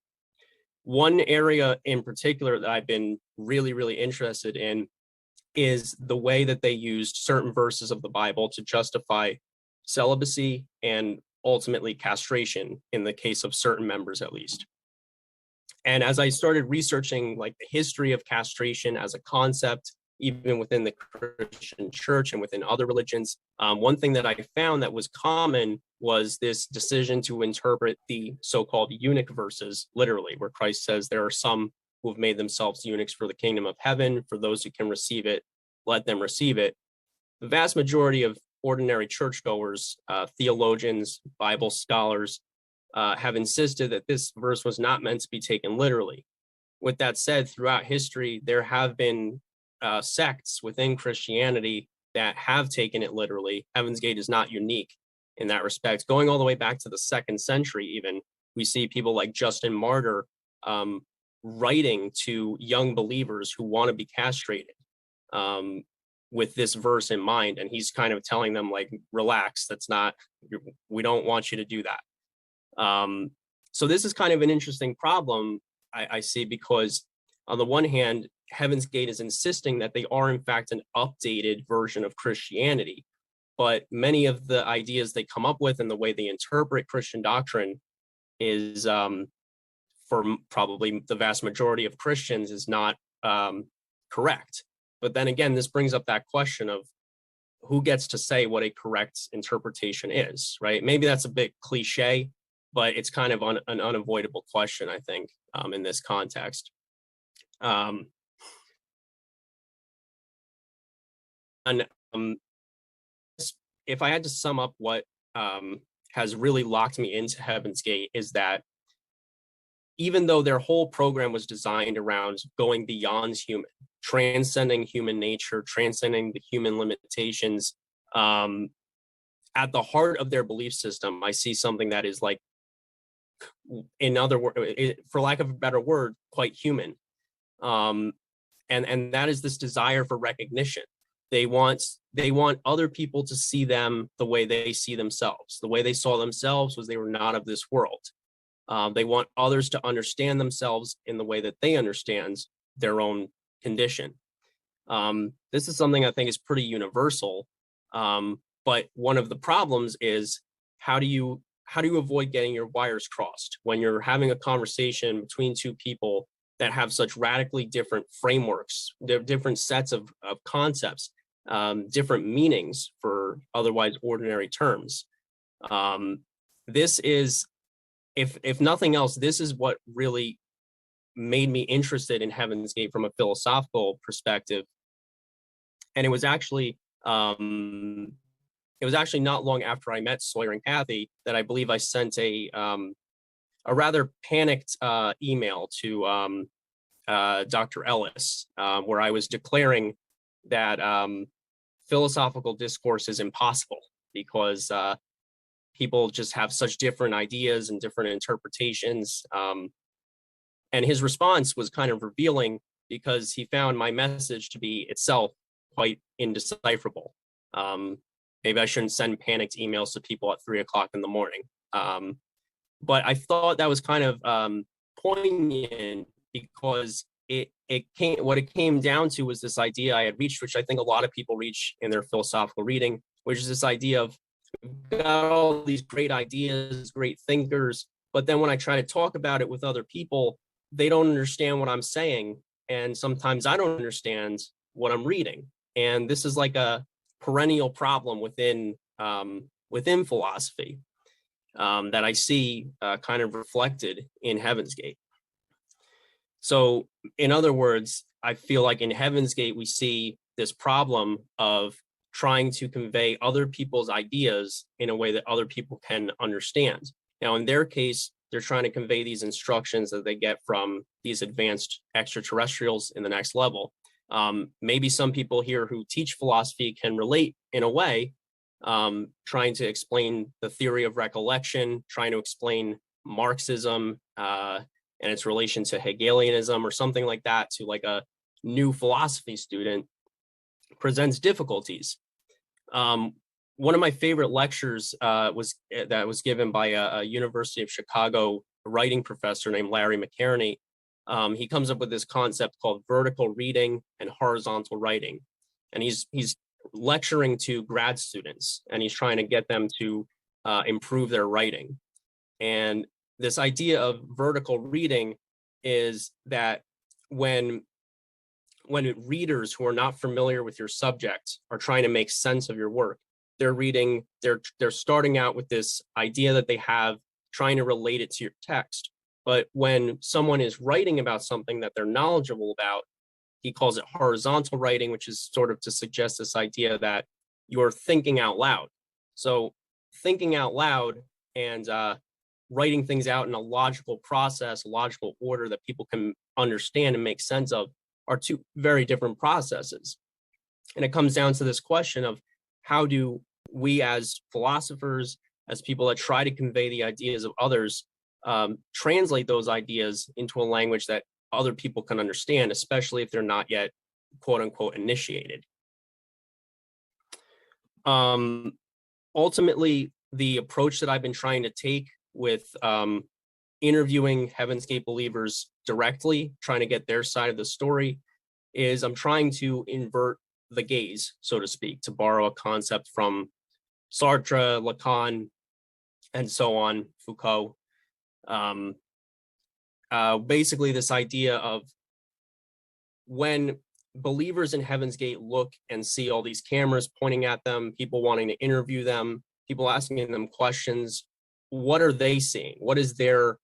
One area in particular that I've been really, really interested in is the way that they used certain verses of the Bible to justify celibacy and ultimately castration in the case of certain members, at least. And as I started researching like the history of castration as a concept, even within the Christian church and within other religions, one thing that I found that was common was this decision to interpret the so-called eunuch verses literally, where Christ says there are some who have made themselves eunuchs for the kingdom of heaven. For those who can receive it, let them receive it. The vast majority of ordinary churchgoers, theologians, Bible scholars, have insisted that this verse was not meant to be taken literally. With that said, throughout history, there have been sects within Christianity that have taken it literally. Heaven's Gate is not unique in that respect. Going all the way back to the 2nd century even, we see people like Justin Martyr writing to young believers who want to be castrated with this verse in mind. And he's kind of telling them, like, relax, we don't want you to do that. So this is kind of an interesting problem I see, because on the one hand, Heaven's Gate is insisting that they are in fact an updated version of Christianity, but many of the ideas they come up with and the way they interpret Christian doctrine is, for probably the vast majority of Christians, is not correct. But then again, this brings up that question of who gets to say what a correct interpretation is, right? Maybe that's a bit cliche, but it's kind of an unavoidable question, I think, in this context. If I had to sum up what has really locked me into Heaven's Gate, is that even though their whole program was designed around going beyond human, transcending human nature, transcending the human limitations, at the heart of their belief system, I see something that is, like, in other words, for lack of a better word, quite human. And that is this desire for recognition. They want other people to see them the way they see themselves. The way they saw themselves was they were not of this world. They want others to understand themselves in the way that they understand their own condition. This is something I think is pretty universal. But one of the problems is how do you avoid getting your wires crossed when you're having a conversation between two people that have such radically different frameworks, different sets of concepts, different meanings for otherwise ordinary terms. This is, if nothing else, this is what really made me interested in Heaven's Gate from a philosophical perspective. And it was actually not long after I met Sawyer and Kathy that I believe I sent a rather panicked email to Dr. Ellis, where I was declaring that philosophical discourse is impossible because people just have such different ideas and different interpretations. And his response was kind of revealing because he found my message to be itself quite indecipherable. Maybe I shouldn't send panicked emails to people at 3 o'clock in the morning. But I thought that was kind of poignant because what it came down to was this idea I had reached, which I think a lot of people reach in their philosophical reading, which is this idea of we've got all these great ideas, great thinkers, but then when I try to talk about it with other people, they don't understand what I'm saying. And sometimes I don't understand what I'm reading. And this is like a perennial problem within philosophy that I see kind of reflected in Heaven's Gate. So in other words, I feel like in Heaven's Gate, we see this problem of trying to convey other people's ideas in a way that other people can understand. Now, in their case, they're trying to convey these instructions that they get from these advanced extraterrestrials in the next level. Maybe some people here who teach philosophy can relate in a way, trying to explain the theory of recollection, trying to explain Marxism and its relation to Hegelianism or something like that to like a new philosophy student presents difficulties. One of my favorite lectures was given by a University of Chicago writing professor named Larry McCarney. He comes up with this concept called vertical reading and horizontal writing. And he's lecturing to grad students and he's trying to get them to improve their writing. And this idea of vertical reading is that when readers who are not familiar with your subject are trying to make sense of your work, they're starting out with this idea that they have, trying to relate it to your text. But when someone is writing about something that they're knowledgeable about, he calls it horizontal writing, which is sort of to suggest this idea that you're thinking out loud. So thinking out loud and writing things out in a logical process, a logical order that people can understand and make sense of are two very different processes. And it comes down to this question of how do we as philosophers, as people that try to convey the ideas of others, translate those ideas into a language that other people can understand, especially if they're not yet, quote unquote, initiated. Ultimately, the approach that I've been trying to take with interviewing Heaven's Gate believers directly, trying to get their side of the story, is I'm trying to invert the gaze, so to speak, to borrow a concept from Sartre, Lacan, and so on, Foucault. Basically this idea of when believers in Heaven's Gate look and see all these cameras pointing at them, people wanting to interview them, people asking them questions, what are they seeing? What is their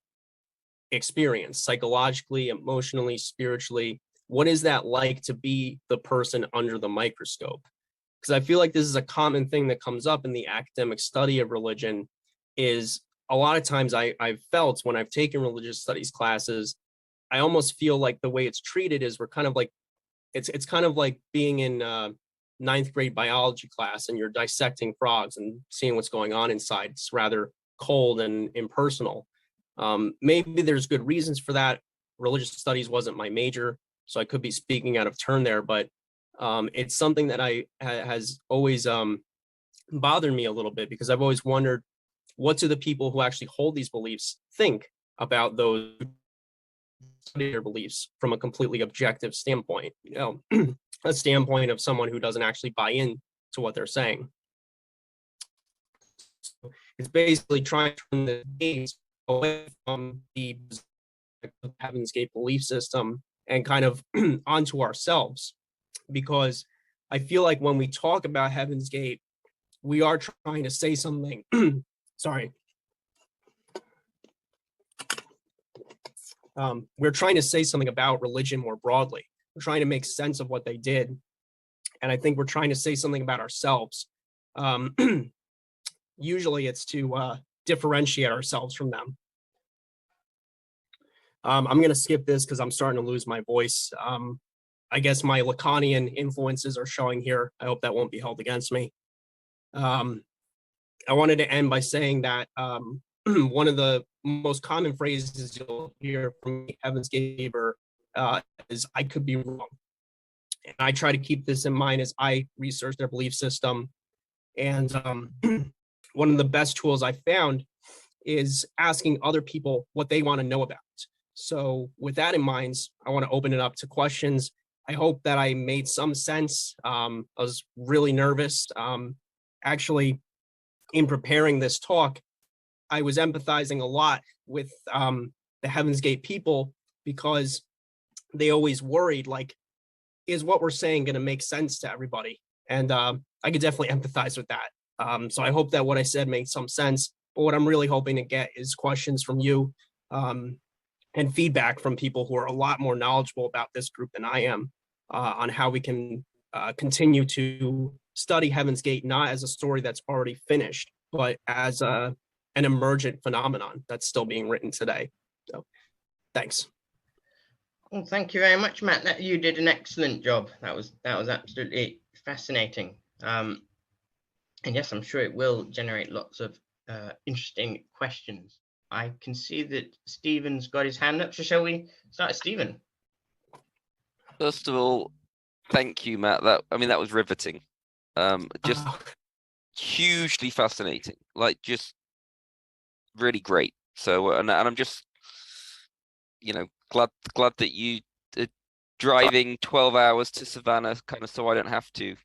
experience psychologically, emotionally, spiritually? What is that like to be the person under the microscope? Because I feel like this is a common thing that comes up in the academic study of religion, is a lot of times I've felt when I've taken religious studies classes, I almost feel like the way it's treated is we're kind of like, it's kind of like being in ninth grade biology class and you're dissecting frogs and seeing what's going on inside. It's rather cold and impersonal. Maybe there's good reasons for that. Religious studies wasn't my major, so I could be speaking out of turn there, but It's something that has always bothered me a little bit, because I've always wondered, what do the people who actually hold these beliefs think about those their beliefs from a completely objective standpoint, a standpoint of someone who doesn't actually buy in to what they're saying. So it's basically trying to turn the gaze away from the Heaven's Gate belief system and kind of onto ourselves, because I feel like when we talk about Heaven's Gate, we are trying to say something. Sorry. We're trying to say something about religion more broadly. We're trying to make sense of what they did. And I think we're trying to say something about ourselves. Usually it's to differentiate ourselves from them. I'm going to skip this because I'm starting to lose my voice. I guess my Lacanian influences are showing here. I hope that won't be held against me. I wanted to end by saying that one of the most common phrases you'll hear from Heaven's Gate is, "I could be wrong." And I try to keep this in mind as I research their belief system. And one of the best tools I found is asking other people what they want to know about. So with that in mind, I want to open it up to questions. I hope that I made some sense. I was really nervous. Actually, in preparing this talk, I was empathizing a lot with the Heaven's Gate people, because they always worried, like, is what we're saying going to make sense to everybody? And I could definitely empathize with that. So I hope that what I said made some sense. But what I'm really hoping to get is questions from you and feedback from people who are a lot more knowledgeable about this group than I am, on how we can continue to study Heaven's Gate, not as a story that's already finished, but as an emergent phenomenon that's still being written today. So thanks. Well, thank you very much, Matt. You did an excellent job. That was absolutely fascinating. And yes, I'm sure it will generate lots of interesting questions. I can see that Stephen's got his hand up. So shall we start, Stephen? First of all, thank you, Matt. That was riveting. Just hugely fascinating. Like, just really great. So, and I'm just, glad that you driving 12 hours to Savannah, kind of, so I don't have to,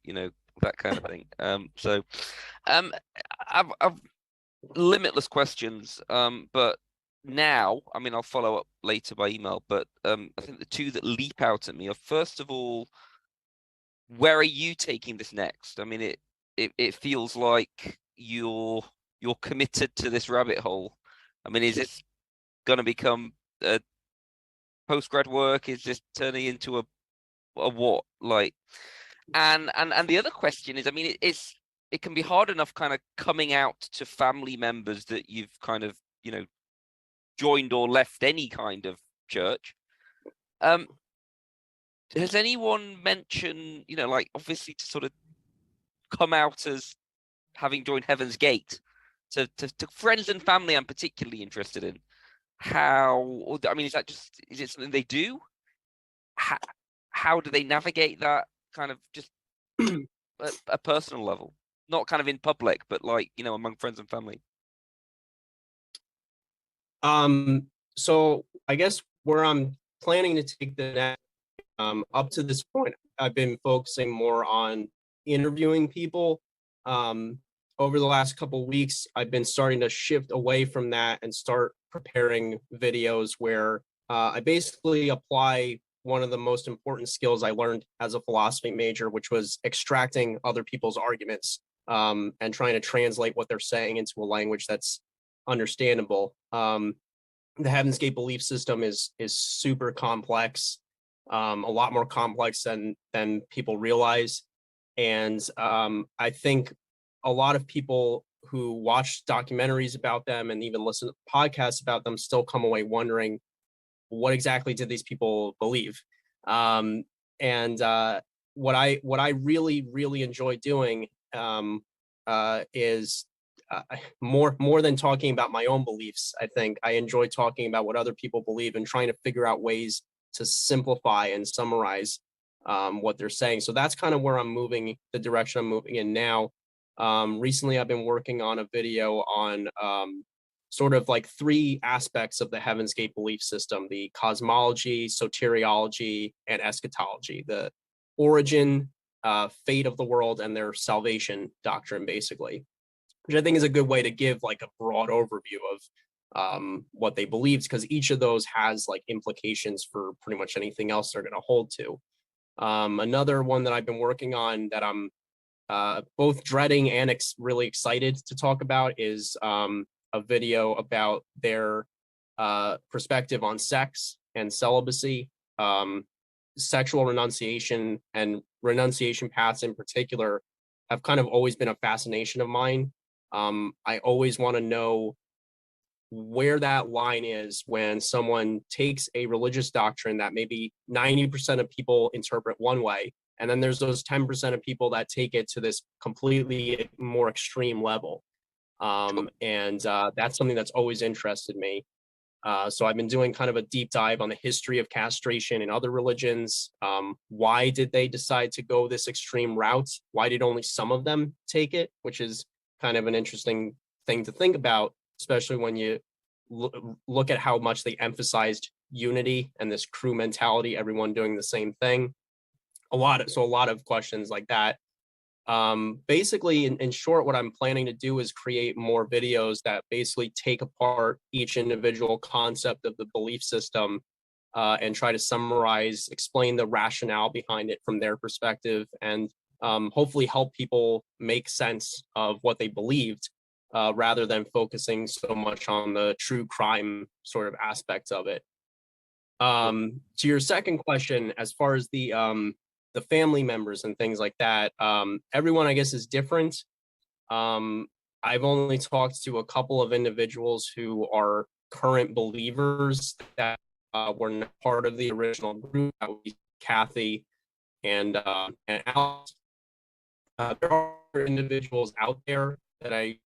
that kind of thing. I've limitless questions, but now, I'll follow up later by email, but I think the two that leap out at me are, first of all, where are you taking this next? It feels like you're committed to this rabbit hole. Is this going to become a postgrad work? Is this turning into a what? Like, and the other question is, it can be hard enough kind of coming out to family members that you've kind of, joined or left any kind of church. Has anyone mentioned, like, obviously, to sort of come out as having joined Heaven's Gate, to friends and family? I'm particularly interested in how, is it something they do? How do they navigate that, kind of just at a personal level, not kind of in public, but like, among friends and family? So I guess where I'm planning to take the next, up to this point, I've been focusing more on interviewing people. Over the last couple of weeks, I've been starting to shift away from that and start preparing videos where I basically apply one of the most important skills I learned as a philosophy major, which was extracting other people's arguments and trying to translate what they're saying into a language that's understandable. The Heaven's Gate belief system is super complex, a lot more complex than people realize. And I think a lot of people who watch documentaries about them and even listen to podcasts about them still come away wondering, what exactly did these people believe? And what I really enjoy doing is more than talking about my own beliefs. I think I enjoy talking about what other people believe and trying to figure out ways to simplify and summarize what they're saying. So that's kind of where I'm moving, the direction I'm moving in now. Recently, I've been working on a video on sort of like 3 aspects of the Heaven's Gate belief system: the cosmology, soteriology, and eschatology, the origin, fate of the world, and their salvation doctrine, basically, which I think is a good way to give like a broad overview of what they believe, because each of those has like implications for pretty much anything else they're going to hold to. Another one that I've been working on that I'm both dreading and really excited to talk about is a video about their perspective on sex and celibacy, sexual renunciation, and renunciation paths in particular have kind of always been a fascination of mine. I always want to know where that line is when someone takes a religious doctrine that maybe 90% of people interpret one way, and then there's those 10% of people that take it to this completely more extreme level. And that's something that's always interested me. So I've been doing kind of a deep dive on the history of castration in other religions. Why did they decide to go this extreme route? Why did only some of them take it? Which is kind of an interesting thing to think about, especially when you look at how much they emphasized unity and this crew mentality, everyone doing the same thing. A lot of questions like that. Basically, in short, what I'm planning to do is create more videos that basically take apart each individual concept of the belief system and try to summarize, explain the rationale behind it from their perspective, and hopefully help people make sense of what they believed rather than focusing so much on the true crime sort of aspect of it. To your second question, as far as the family members and things like that, everyone, I guess, is different. I've only talked to a couple of individuals who are current believers that were not part of the original group. That would be Kathy and Alex. There are individuals out there that I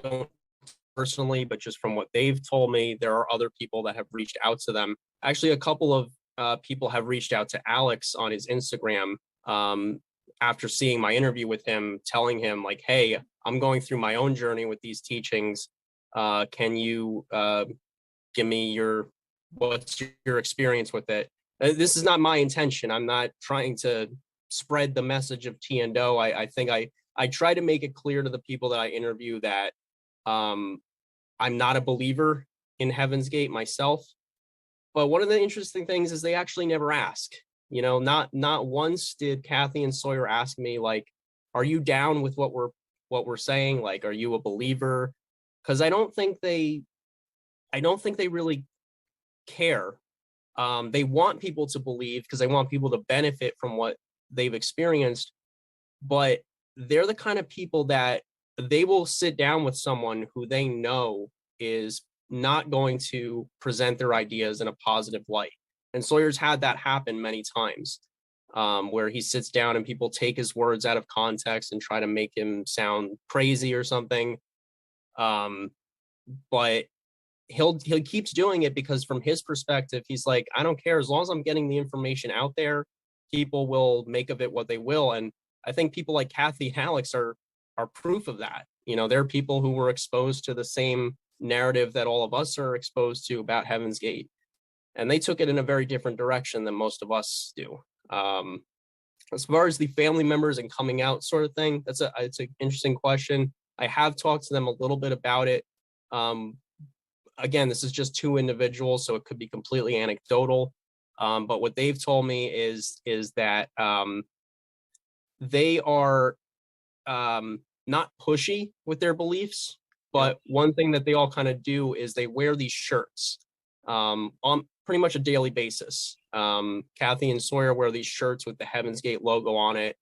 don't personally, but just from what they've told me, there are other people that have reached out to them. Actually, a couple of people have reached out to Alex on his Instagram after seeing my interview with him, telling him like, hey, I'm going through my own journey with these teachings. Can you give me what's your experience with it? This is not my intention. I'm not trying to spread the message of tea and dough. I think I try to make it clear to the people that I interview that I'm not a believer in Heaven's Gate myself. But one of the interesting things is they actually never ask. You know, not once did Kathy and Sawyer ask me like, "Are you down with what we're saying? Like, are you a believer?" Because I don't think they really care. They want people to believe because they want people to benefit from what they've experienced. But they're the kind of people that they will sit down with someone who they know is not going to present their ideas in a positive light. And Sawyer's had that happen many times, where he sits down and people take his words out of context and try to make him sound crazy or something. But he keeps doing it because from his perspective, he's like, I don't care, as long as I'm getting the information out there, people will make of it what they will. And I think people like Kathy and Alex are proof of that. You know, they're people who were exposed to the same narrative that all of us are exposed to about Heaven's Gate, and they took it in a very different direction than most of us do. As far as the family members and coming out sort of thing, it's an interesting question. I have talked to them a little bit about it. Again, this is just 2 individuals, so it could be completely anecdotal. But what they've told me is that they are not pushy with their beliefs. But one thing that they all kind of do is they wear these shirts on pretty much a daily basis. Kathy and Sawyer wear these shirts with the Heaven's Gate logo on it.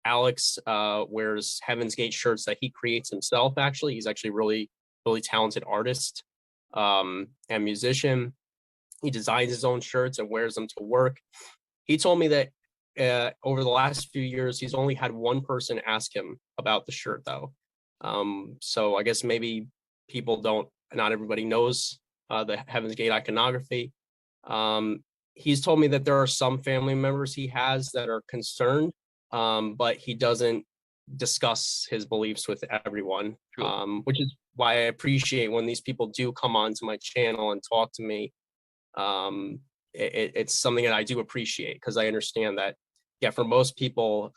Alex wears Heaven's Gate shirts that he creates himself, actually. He's actually really, really talented artist and musician. He designs his own shirts and wears them to work. He told me that over the last few years, he's only had one person ask him about the shirt, though. So I guess maybe not everybody knows the Heaven's Gate iconography. he's told me that there are some family members he has that are concerned, but he doesn't discuss his beliefs with everyone, which is why I appreciate when these people do come onto my channel and talk to me. It's something that I do appreciate, because I understand that, yeah, for most people,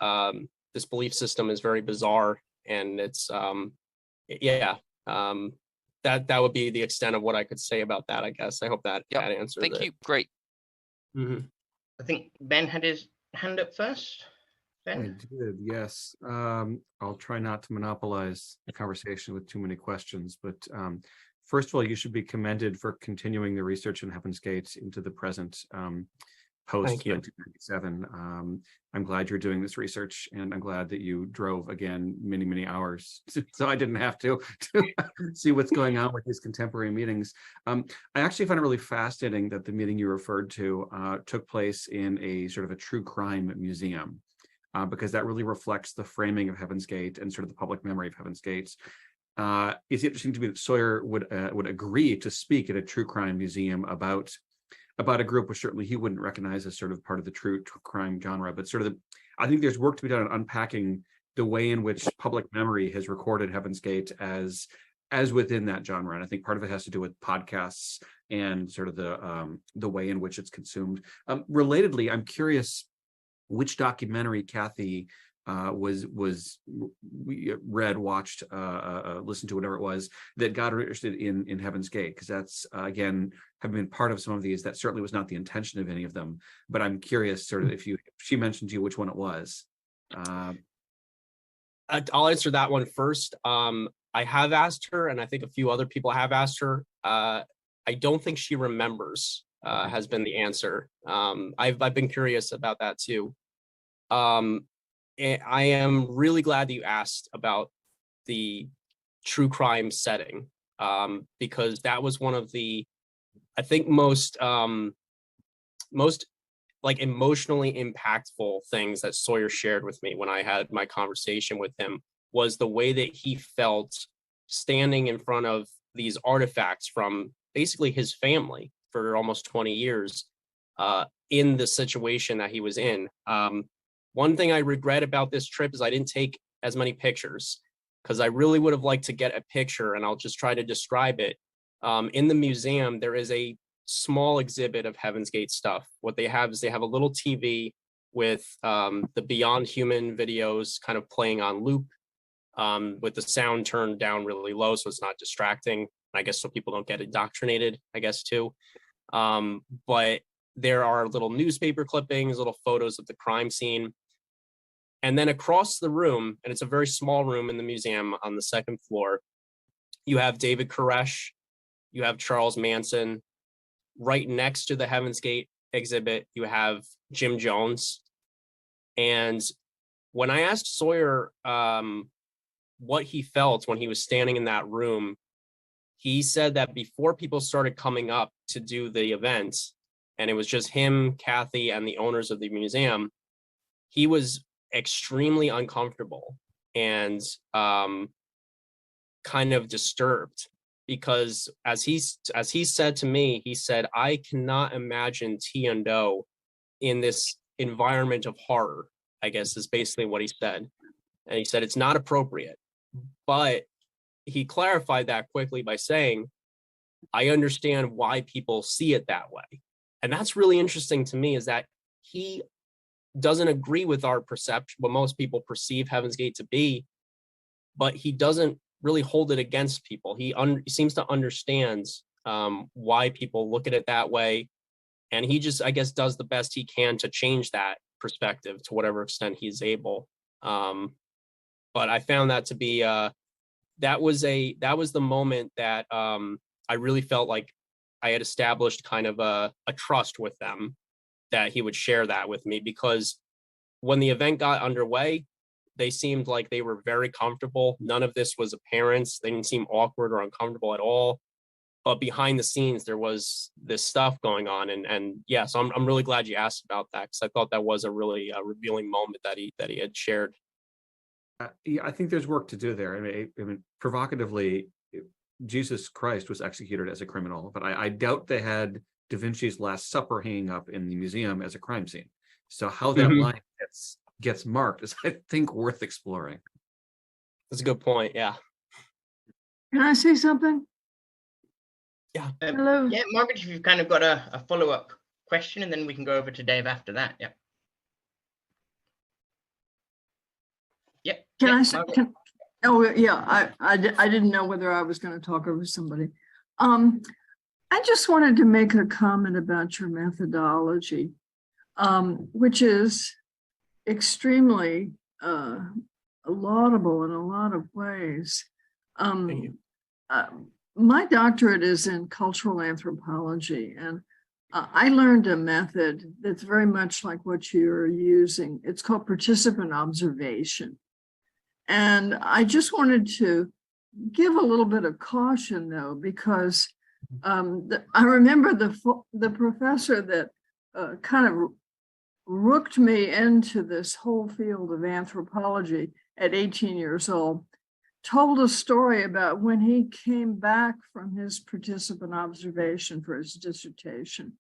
this belief system is very bizarre, and it's, that would be the extent of what I could say about that, I guess. I hope that that answers it. Thank you. Great. Mm-hmm. I think Ben had his hand up first. I Ben? did, yes. I'll try not to monopolize the conversation with too many questions, but first of all, you should be commended for continuing the research in Heaven's Gate into the present, post 1997. I'm glad you're doing this research, and I'm glad that you drove again many hours, so I didn't have to see what's going on with these contemporary meetings. I actually find it really fascinating that the meeting you referred to took place in a sort of a true crime museum, because that really reflects the framing of Heaven's Gate and sort of the public memory of Heaven's Gate. It's interesting to me that Sawyer would agree to speak at a true crime museum about a group which certainly he wouldn't recognize as sort of part of the true crime genre, but sort of I think there's work to be done on unpacking the way in which public memory has recorded Heaven's Gate as within that genre. And I think part of it has to do with podcasts and sort of the way in which it's consumed. Relatedly, I'm curious which documentary Kathy read, watched, listened to, whatever it was, that got her interested in Heaven's Gate, because that's again, having been part of some of these, that certainly was not the intention of any of them, but I'm curious sort of if she mentioned to you which one it was. I'll answer that one first. I have asked her, and I think a few other people have asked her. I don't think she remembers, has been the answer. I've been curious about that too. I am really glad that you asked about the true crime setting, because that was one of the, I think, most like emotionally impactful things that Sawyer shared with me when I had my conversation with him, was the way that he felt standing in front of these artifacts from basically his family for almost 20 years, in the situation that he was in. One thing I regret about this trip is I didn't take as many pictures, because I really would have liked to get a picture, and I'll just try to describe it. In the museum, there is a small exhibit of Heaven's Gate stuff. What they have is they have a little TV with the Beyond Human videos kind of playing on loop, with the sound turned down really low so it's not distracting. I guess so people don't get indoctrinated, I guess, too. But there are little newspaper clippings, little photos of the crime scene. And then across the room, and it's a very small room in the museum on the second floor, you have David Koresh, you have Charles Manson. Right next to the Heaven's Gate exhibit, you have Jim Jones. And when I asked Sawyer what he felt when he was standing in that room, he said that before people started coming up to do the event, and it was just him, Kathy, and the owners of the museum, he was extremely uncomfortable and kind of disturbed, because as he said to me, he said, I cannot imagine T&O in this environment of horror, I guess is basically what he said. And he said it's not appropriate. But he clarified that quickly by saying, I understand why people see it that way. And that's really interesting to me, is that he doesn't agree with our perception, what most people perceive Heaven's Gate to be, but he doesn't really hold it against people. He seems to understand why people look at it that way. And he just, I guess, does the best he can to change that perspective to whatever extent he's able. But I found that to be, that was the moment that I really felt like I had established kind of a trust with them, that he would share that with me, because when the event got underway, they seemed like they were very comfortable. None of this was apparent. They didn't seem awkward or uncomfortable at all. But behind the scenes, there was this stuff going on. And yeah, so I'm really glad you asked about that, because I thought that was a really revealing moment that he had shared. Yeah, I think there's work to do there. I mean, provocatively, Jesus Christ was executed as a criminal, but I doubt they had Da Vinci's Last Supper hanging up in the museum as a crime scene. So how that Mhm. line gets marked is, I think, worth exploring. That's a good point. Yeah. Can I say something? Hello. Yeah, Margaret, if you've kind of got a follow-up question, and then we can go over to Dave after that. Yeah. Yep. Can yeah, I say? Margaret. Oh yeah, I didn't know whether I was going to talk over somebody. I just wanted to make a comment about your methodology, which is extremely laudable in a lot of ways. Thank you. My doctorate is in cultural anthropology, and I learned a method that's very much like what you're using. It's called participant observation. And I just wanted to give a little bit of caution, though, because I remember the professor that kind of rooked me into this whole field of anthropology at 18 years old, told a story about when he came back from his participant observation for his dissertation.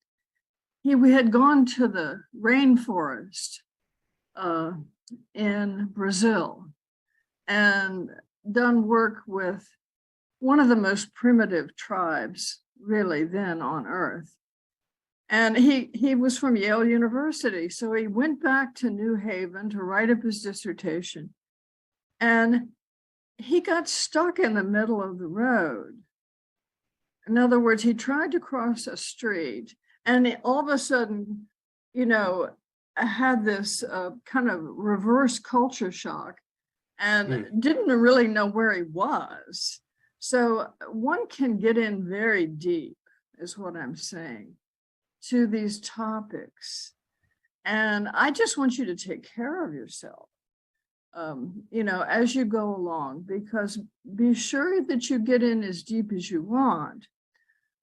We had gone to the rainforest in Brazil and done work with one of the most primitive tribes, really, then on Earth. And he was from Yale University, so he went back to New Haven to write up his dissertation. And he got stuck in the middle of the road. In other words, he tried to cross a street, and all of a sudden, had this kind of reverse culture shock, and didn't really know where he was. So one can get in very deep, is what I'm saying, to these topics. And I just want you to take care of yourself, as you go along, because be sure that you get in as deep as you want,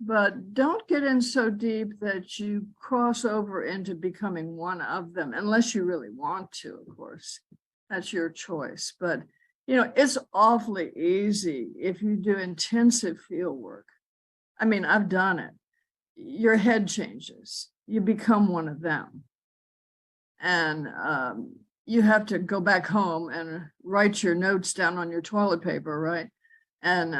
but don't get in so deep that you cross over into becoming one of them, unless you really want to, of course. That's your choice. But, it's awfully easy if you do intensive field work. I mean, I've done it. Your head changes. You become one of them. And you have to go back home and write your notes down on your toilet paper, right? And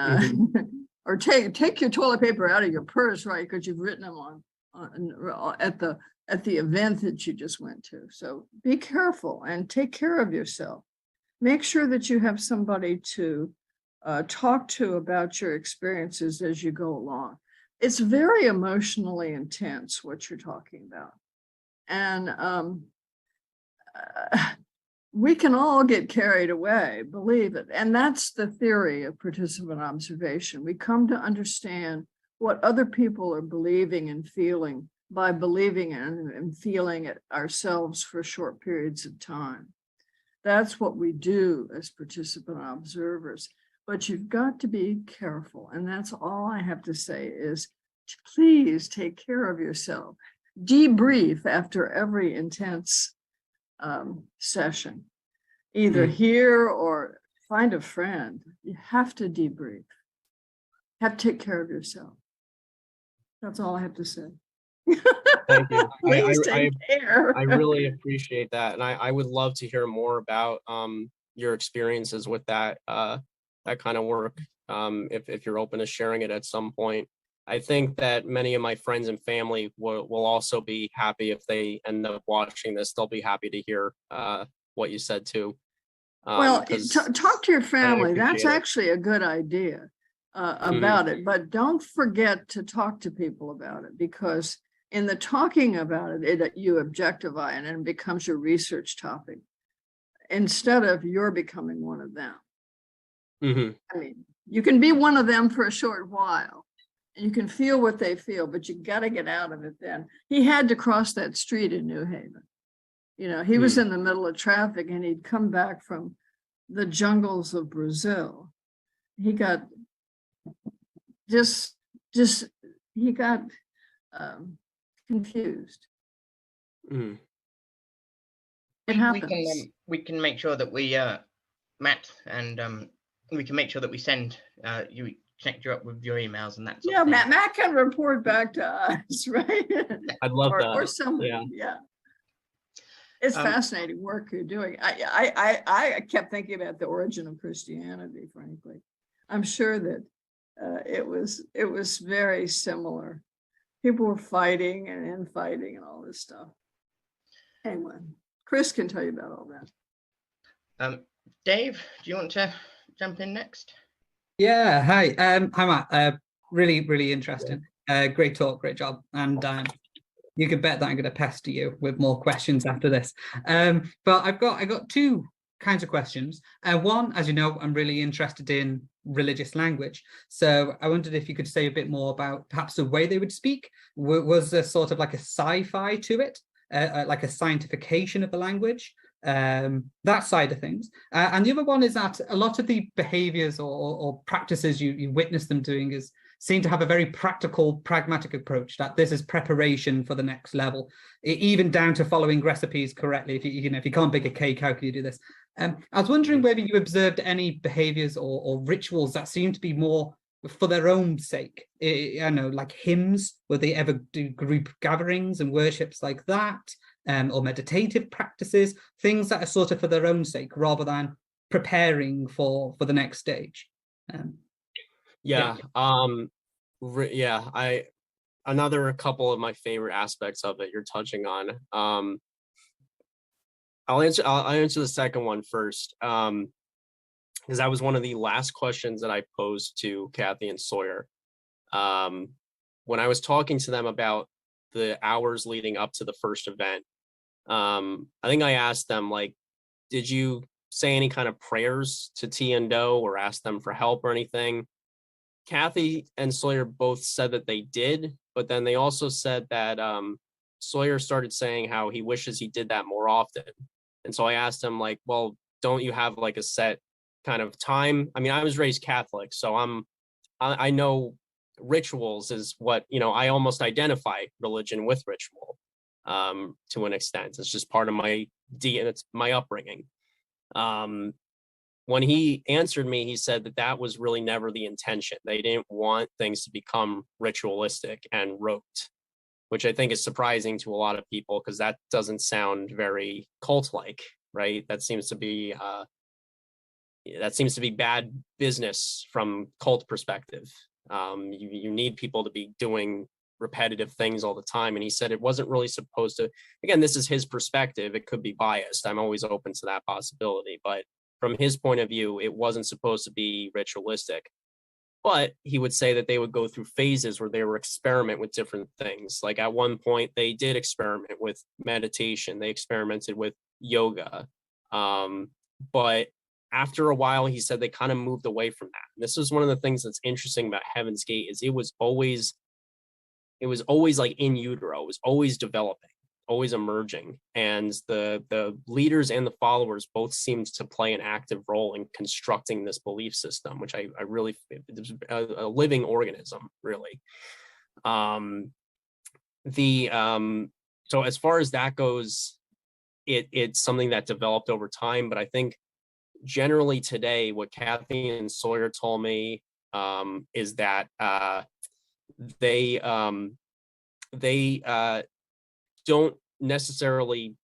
or take your toilet paper out of your purse, right? Because you've written them on at the event that you just went to. So be careful and take care of yourself. Make sure that you have somebody to talk to about your experiences as you go along. It's very emotionally intense, what you're talking about. And we can all get carried away, believe it. And that's the theory of participant observation. We come to understand what other people are believing and feeling by believing and feeling it ourselves for short periods of time. That's what we do as participant observers. But you've got to be careful. And that's all I have to say is, please take care of yourself. Debrief after every intense session, either here or find a friend. You have to debrief. You have to take care of yourself. That's all I have to say. Thank you. Please take care. I really appreciate that. And I would love to hear more about your experiences with that kind of work, if you're open to sharing it at some point. I think that many of my friends and family will also be happy if they end up watching this. They'll be happy to hear what you said too. Well, talk to your family. That's it. actually a good idea about it. But don't forget to talk to people about it, because in the talking about it, you objectify it and it becomes your research topic instead of you're becoming one of them. I mean, you can be one of them for a short while. You can feel what they feel, but you got to get out of it then. He had to cross that street in New Haven. He was in the middle of traffic and he'd come back from the jungles of Brazil. He got he got confused. It happens. We can make sure that we, Matt, and we can make sure that we send you connect you up with your emails and that sort Yeah, of thing. Matt can report back to us, right? I'd love that. Or someone, yeah. It's fascinating work you're doing. I kept thinking about the origin of Christianity, frankly. I'm sure that it was very similar. People were fighting and infighting and all this stuff. Anyway, Chris can tell you about all that. Dave, do you want to jump in next? Yeah, hi. Hi, Matt. Really interesting. Great talk, great job. And you can bet that I'm going to pester you with more questions after this. But I got two kinds of questions. One, as you know, I'm really interested in religious language. So I wondered if you could say a bit more about perhaps the way they would speak. Was there sort of like a sci-fi to it, like a scientification of the language? That side of things. And the other one is that a lot of the behaviors or practices you witness them doing seem to have a very practical, pragmatic approach, that this is preparation for the next level, even down to following recipes correctly. If you can't bake a cake, how can you do this? I was wondering whether you observed any behaviors or rituals that seem to be more for their own sake. I know, like hymns, would they ever do group gatherings and worships like that? Or meditative practices, things that are sort of for their own sake rather than preparing for the next stage. Another couple of my favorite aspects of it you're touching on. I'll answer the second one first, because that was one of the last questions that I posed to Kathy and Sawyer. When I was talking to them about the hours leading up to the first event, I think I asked them, like, did you say any kind of prayers to T and Do or ask them for help or anything? Kathy and Sawyer both said that they did, but then they also said that Sawyer started saying how he wishes he did that more often. And so I asked him, like, well, don't you have like a set kind of time? I mean, I was raised Catholic, so I know rituals is what, I almost identify religion with ritual to an extent. It's just part of my DNA, it's my upbringing. When he answered me, he said that was really never the intention. They didn't want things to become ritualistic and rote, which I think is surprising to a lot of people because that doesn't sound very cult-like, right? That seems to be bad business from cult perspective. You need people to be doing repetitive things all the time. And he said it wasn't really supposed to, again, this is his perspective. It could be biased. I'm always open to that possibility. But from his point of view, it wasn't supposed to be ritualistic. But he would say that they would go through phases where they were experiment with different things. Like at one point, they did experiment with meditation. They experimented with yoga. But after a while, he said they kind of moved away from that. And this is one of the things that's interesting about Heaven's Gate is it was always like in utero. It was always developing, always emerging. And the leaders and the followers both seemed to play an active role in constructing this belief system, which I really, it's a living organism, really. So as far as that goes, it's something that developed over time. But I think generally today, what Kathy and Sawyer told me is that they don't necessarily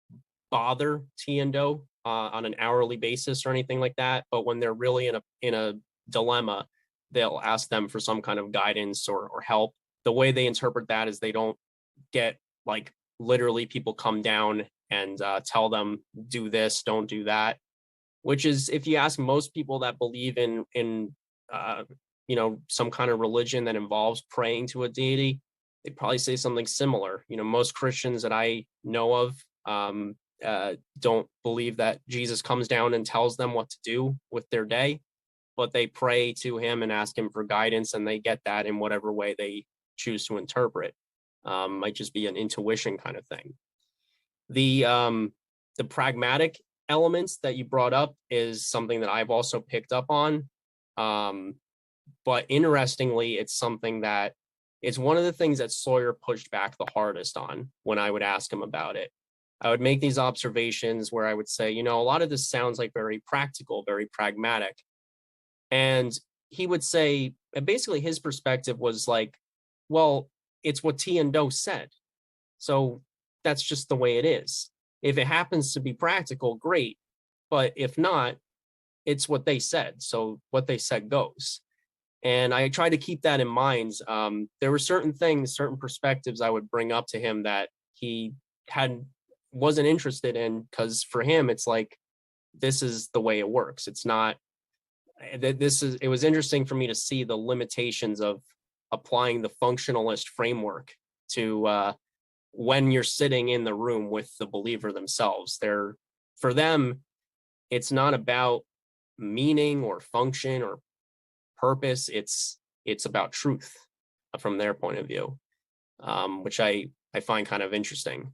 bother T and Do on an hourly basis or anything like that. But when they're really in a dilemma, they'll ask them for some kind of guidance or help. The way they interpret that is they don't get like literally people come down and tell them do this, don't do that. Which is, if you ask most people that believe in some kind of religion that involves praying to a deity, they'd probably say something similar. Most Christians that I know of don't believe that Jesus comes down and tells them what to do with their day, but they pray to him and ask him for guidance, and they get that in whatever way they choose to interpret. Might just be an intuition kind of thing. The pragmatic elements that you brought up is something that I've also picked up on. But interestingly, it's something that it's one of the things that Sawyer pushed back the hardest on when I would ask him about it. I would make these observations where I would say, a lot of this sounds like very practical, very pragmatic. And he would say, and basically his perspective was like, well, it's what T and Do said. So that's just the way it is. If it happens to be practical, great. But if not, it's what they said. So what they said goes. And I try to keep that in mind. There were certain things, certain perspectives I would bring up to him that he wasn't interested in, because for him, it's like, this is the way it works. It's not, it was interesting for me to see the limitations of applying the functionalist framework to when you're sitting in the room with the believer themselves. For them, it's not about meaning or function or purpose. It's about truth from their point of view, which I find kind of interesting.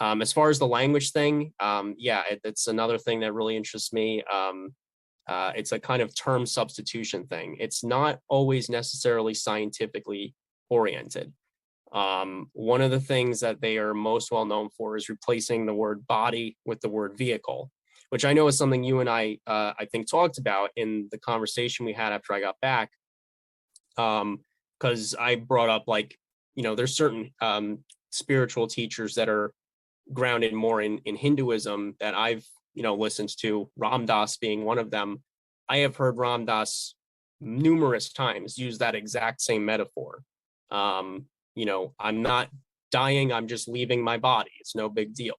As far as the language thing, it's another thing that really interests me. It's a kind of term substitution thing. It's not always necessarily scientifically oriented. One of the things that they are most well known for is replacing the word body with the word vehicle, which I know is something you and I think talked about in the conversation we had after I got back. Because I brought up, like, there's certain spiritual teachers that are grounded more in Hinduism that I've listened to, Ram Dass being one of them. I have heard Ram Dass numerous times use that exact same metaphor. I'm not dying, I'm just leaving my body. It's no big deal.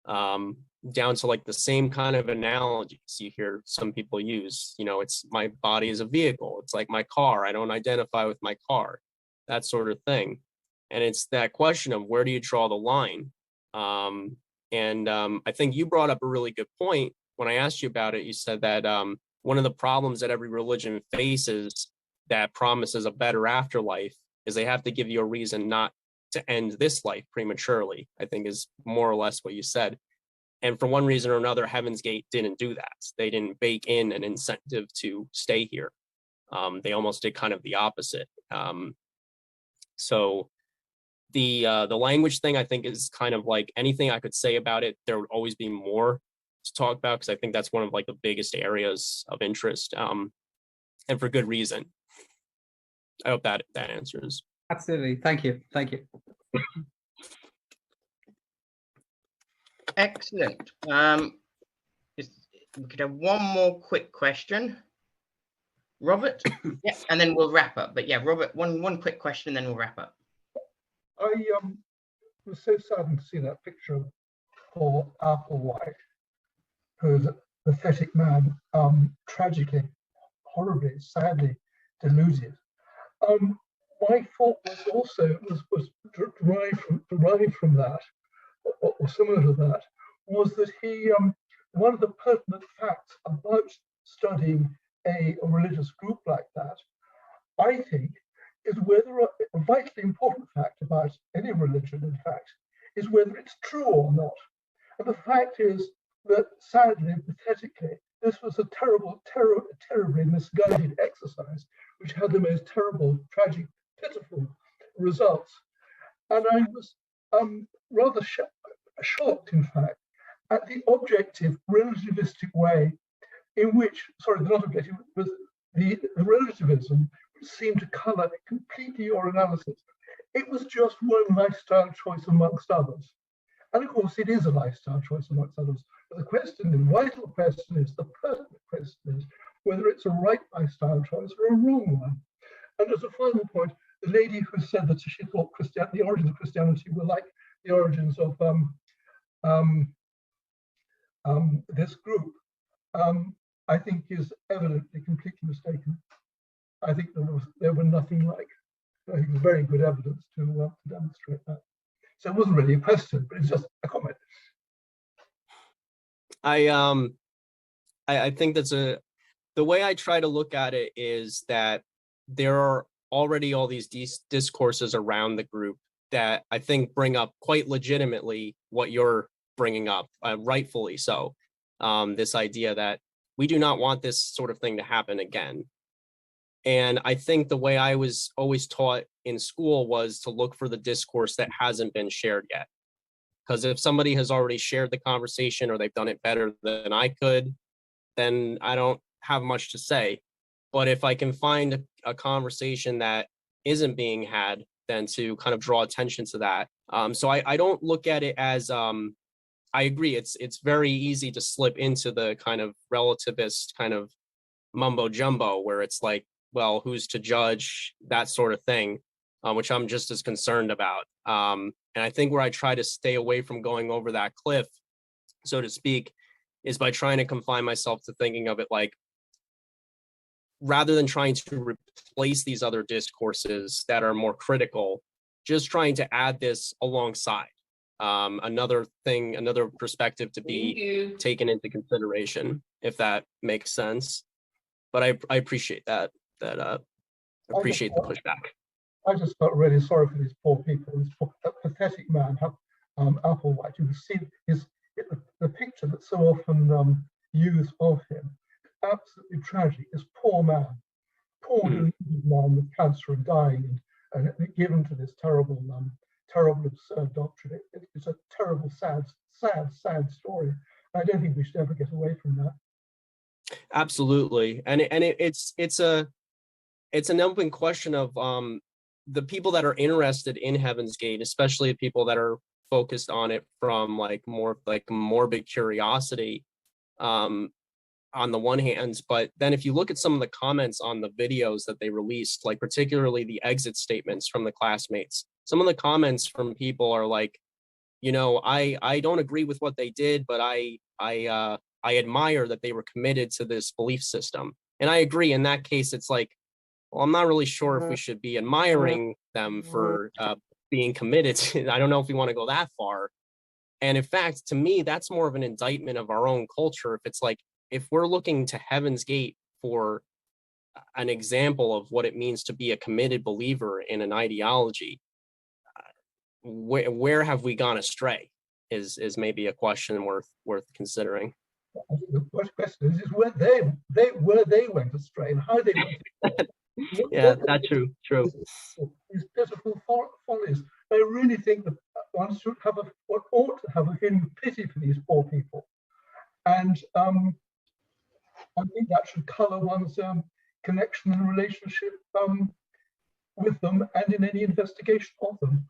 Down to like the same kind of analogies you hear some people use. It's my body is a vehicle. It's like my car. I don't identify with my car, that sort of thing. And it's that question of where do you draw the line? I think you brought up a really good point when I asked you about it. You said that one of the problems that every religion faces that promises a better afterlife is they have to give you a reason not to end this life prematurely, I think is more or less what you said. And for one reason or another, Heaven's Gate didn't do that. They didn't bake in an incentive to stay here. They almost did kind of the opposite. So the language thing, I think, is kind of like anything I could say about it. There would always be more to talk about, because I think that's one of like the biggest areas of interest, and for good reason. I hope that answers. Absolutely. Thank you. Excellent. We could have one more quick question. Robert? Yeah, and then we'll wrap up. But yeah, Robert, one quick question, then we'll wrap up. I was so saddened to see that picture of poor Applewhite, who's a pathetic man, tragically, horribly, sadly deluded. My thought was also derived from that, or similar to that, was that he one of the pertinent facts about studying a religious group like that, I think, is whether a vitally important fact about any religion, in fact, is whether it's true or not. And the fact is that, sadly and pathetically, this was a terribly misguided exercise, which had the most terrible, tragic, pitiful results. And I was rather shocked, in fact, at the objective, relativistic way in which, not objective, but the relativism seemed to colour completely your analysis. It was just one lifestyle choice amongst others. And of course, it is a lifestyle choice amongst others. But the vital question is, the pertinent question is, whether it's a right lifestyle choice or a wrong one. And as a final point, the lady who said that she thought the origins of Christianity were like the origins of this group, I think is evidently completely mistaken. I think there were nothing like. I think there's very good evidence to demonstrate that. So it wasn't really a question, but it's just a comment. I think that's the way I try to look at it is that there are already all these discourses around the group that I think bring up quite legitimately what you're bringing up, rightfully so. This idea that we do not want this sort of thing to happen again. And I think the way I was always taught in school was to look for the discourse that hasn't been shared yet. Because if somebody has already shared the conversation or they've done it better than I could, then I don't have much to say. But if I can find a conversation that isn't being had, then to kind of draw attention to that. So I don't look at it as, I agree, it's very easy to slip into the kind of relativist kind of mumbo jumbo where it's like, well, who's to judge, that sort of thing, which I'm just as concerned about. And I think where I try to stay away from going over that cliff, so to speak, is by trying to confine myself to thinking of it like, rather than trying to replace these other discourses that are more critical, just trying to add this alongside. Another thing, another perspective to be taken into consideration, if that makes sense. But I appreciate that. Appreciate the pushback. I just felt really sorry for these poor people. This pathetic man, Applewhite. You can see the picture that's so often used of him. Absolutely tragic. This poor man, poor man with cancer and dying, and given to this terrible, absurd doctrine. It's a terrible, sad story. I don't think we should ever get away from that. Absolutely, and it's an open question of the people that are interested in Heaven's Gate, especially the people that are focused on it from like more like morbid curiosity. On the one hand, but then if you look at some of the comments on the videos that they released, like particularly the exit statements from the classmates, some of the comments from people are like, you know, I don't agree with what they did, but I admire that they were committed to this belief system. And I agree. In that case, it's like, well, I'm not really sure if we should be admiring them for being committed to, I don't know if we want to go that far. And in fact, to me, that's more of an indictment of our own culture. If it's like, if we're looking to Heaven's Gate for an example of what it means to be a committed believer in an ideology, where have we gone astray is maybe a question worth considering. I think the first question is where they went astray and how they went. Yeah, that's true. These pitiful follies. I really think that one should ought to have a feeling of pity for these poor people, and I think that should colour one's connection and relationship with them and in any investigation of them.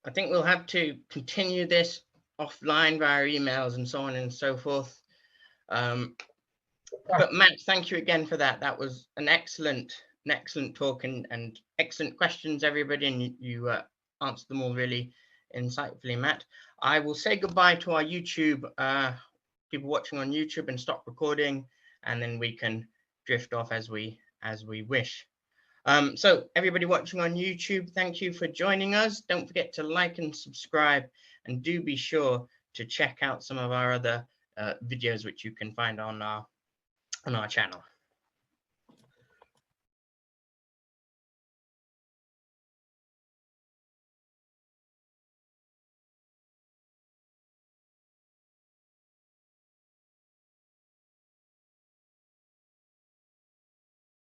I think we'll have to continue this offline via emails and so on and so forth. But Matt, thank you again for that. That was an excellent talk and excellent questions, everybody, and you answered them all really insightfully, Matt. I will say goodbye to our YouTube people watching on YouTube and stop recording, and then we can drift off as we wish. So everybody watching on YouTube, thank you for joining us. Don't forget to like and subscribe, and do be sure to check out some of our other videos which you can find on our channel.